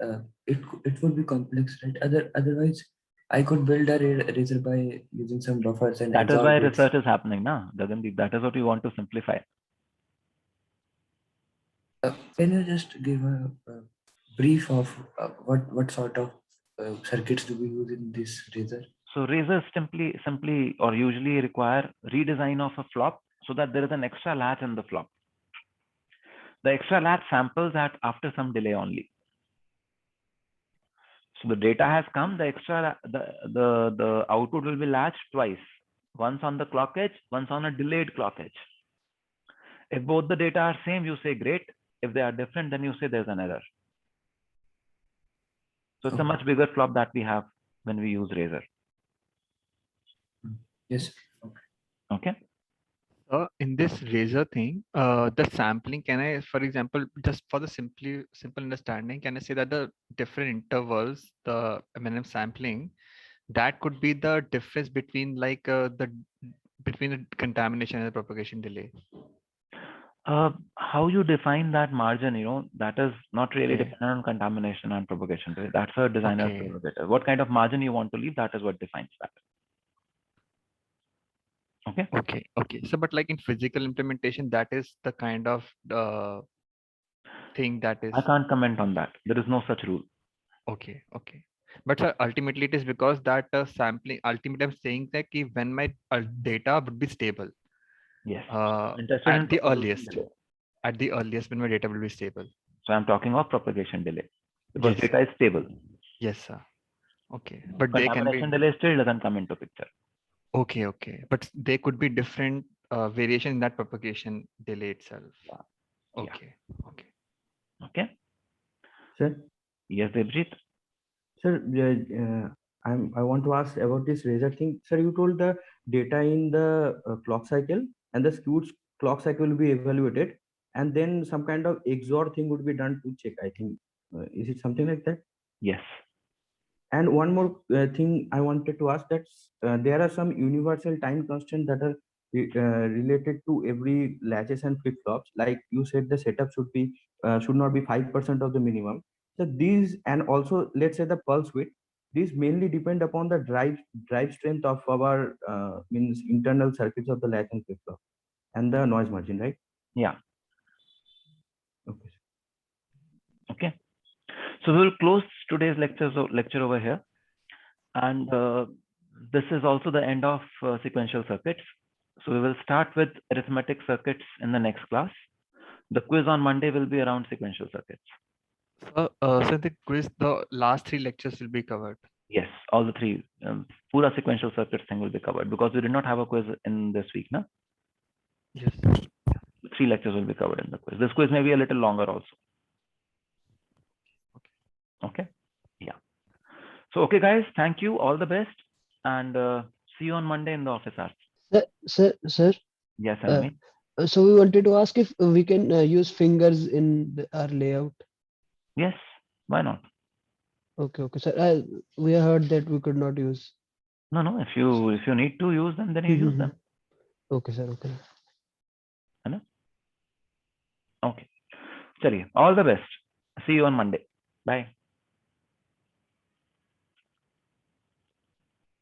E: it would be complex, right? Otherwise, I could build a Razor by using some buffers and
A: That is why
E: XOR bits.
A: research is happening now, Gagandeep. That is what we want to simplify.
E: Can you just give a brief of what sort of circuits do we use in this Razor?
A: So Razors simply or usually require redesign of a flop so that there is an extra latch in the flop. The extra latch samples after some delay only. So the data has come, the output will be latched twice, once on the clock edge, once on a delayed clock edge. If both the data are same, you say great. If they are different, then you say there's an error. So it's a much bigger flop that we have when we use Razor.
E: Yes.
A: Okay.
F: In this Razor thing, the sampling, can I, for example, just for the simple understanding, can I say that the different intervals, the M&M sampling, that could be the difference between between the contamination and the propagation delay?
A: How you define that margin, that is not really
F: Okay.
A: dependent on contamination and propagation delay. That's a designer's
F: Okay.
A: prerogative. What kind of margin you want to leave, that is what defines that. Okay.
F: Okay. So, but like in physical implementation, that is the kind of thing that is.
A: I can't comment on that. There is no such rule.
F: Okay. But sir, ultimately it is because that sampling, ultimately I'm saying that when my data would be stable.
A: Yes.
F: At the earliest when my data will be stable.
A: So I'm talking of propagation delay because
F: Yes.
A: data is stable.
F: Yes, sir. Okay. But they can be.
A: Contamination delay still doesn't come into picture.
F: Okay. But there could be different variation in that propagation delay itself.
A: Yeah. Okay.
J: Sir,
A: Yes, Debjit.
J: sir, I want to ask about this Razor thing. Sir, you told the data in the clock cycle and the skewed clock cycle will be evaluated, and then some kind of XOR thing would be done to check, I think. Is it something like that?
A: Yes.
J: And one more thing I wanted to ask, that there are some universal time constants that are related to every latches and flip flops. Like you said, the setup should not be 5% of the minimum. So these, and also let's say the pulse width, these mainly depend upon the drive strength of our means internal circuits of the latch and flip flop and the noise margin, right?
A: Yeah.
J: Okay.
A: Okay. So we'll close today's lecture over here. And this is also the end of sequential circuits. So we will start with arithmetic circuits in the next class. The quiz on Monday will be around sequential circuits.
F: So the quiz, the last 3 lectures will be covered.
A: Yes, all the 3. Pura sequential circuits thing will be covered because we did not have a quiz in this week, no?
F: Yes.
A: 3 lectures will be covered in the quiz. This quiz may be a little longer also. Okay. Yeah. So, okay, guys, thank you. All the best. And see you on Monday in the office hours.
I: Sir.
A: Yes, Almi.
I: So we wanted to ask if we can use fingers in our layout.
A: Yes, why not?
I: Okay, sir. We heard that we could not use.
A: No. If you need to use them, then you use them.
I: Okay, sir. Okay.
A: Hello? Okay. Chaliye, all the best. See you on Monday. Bye.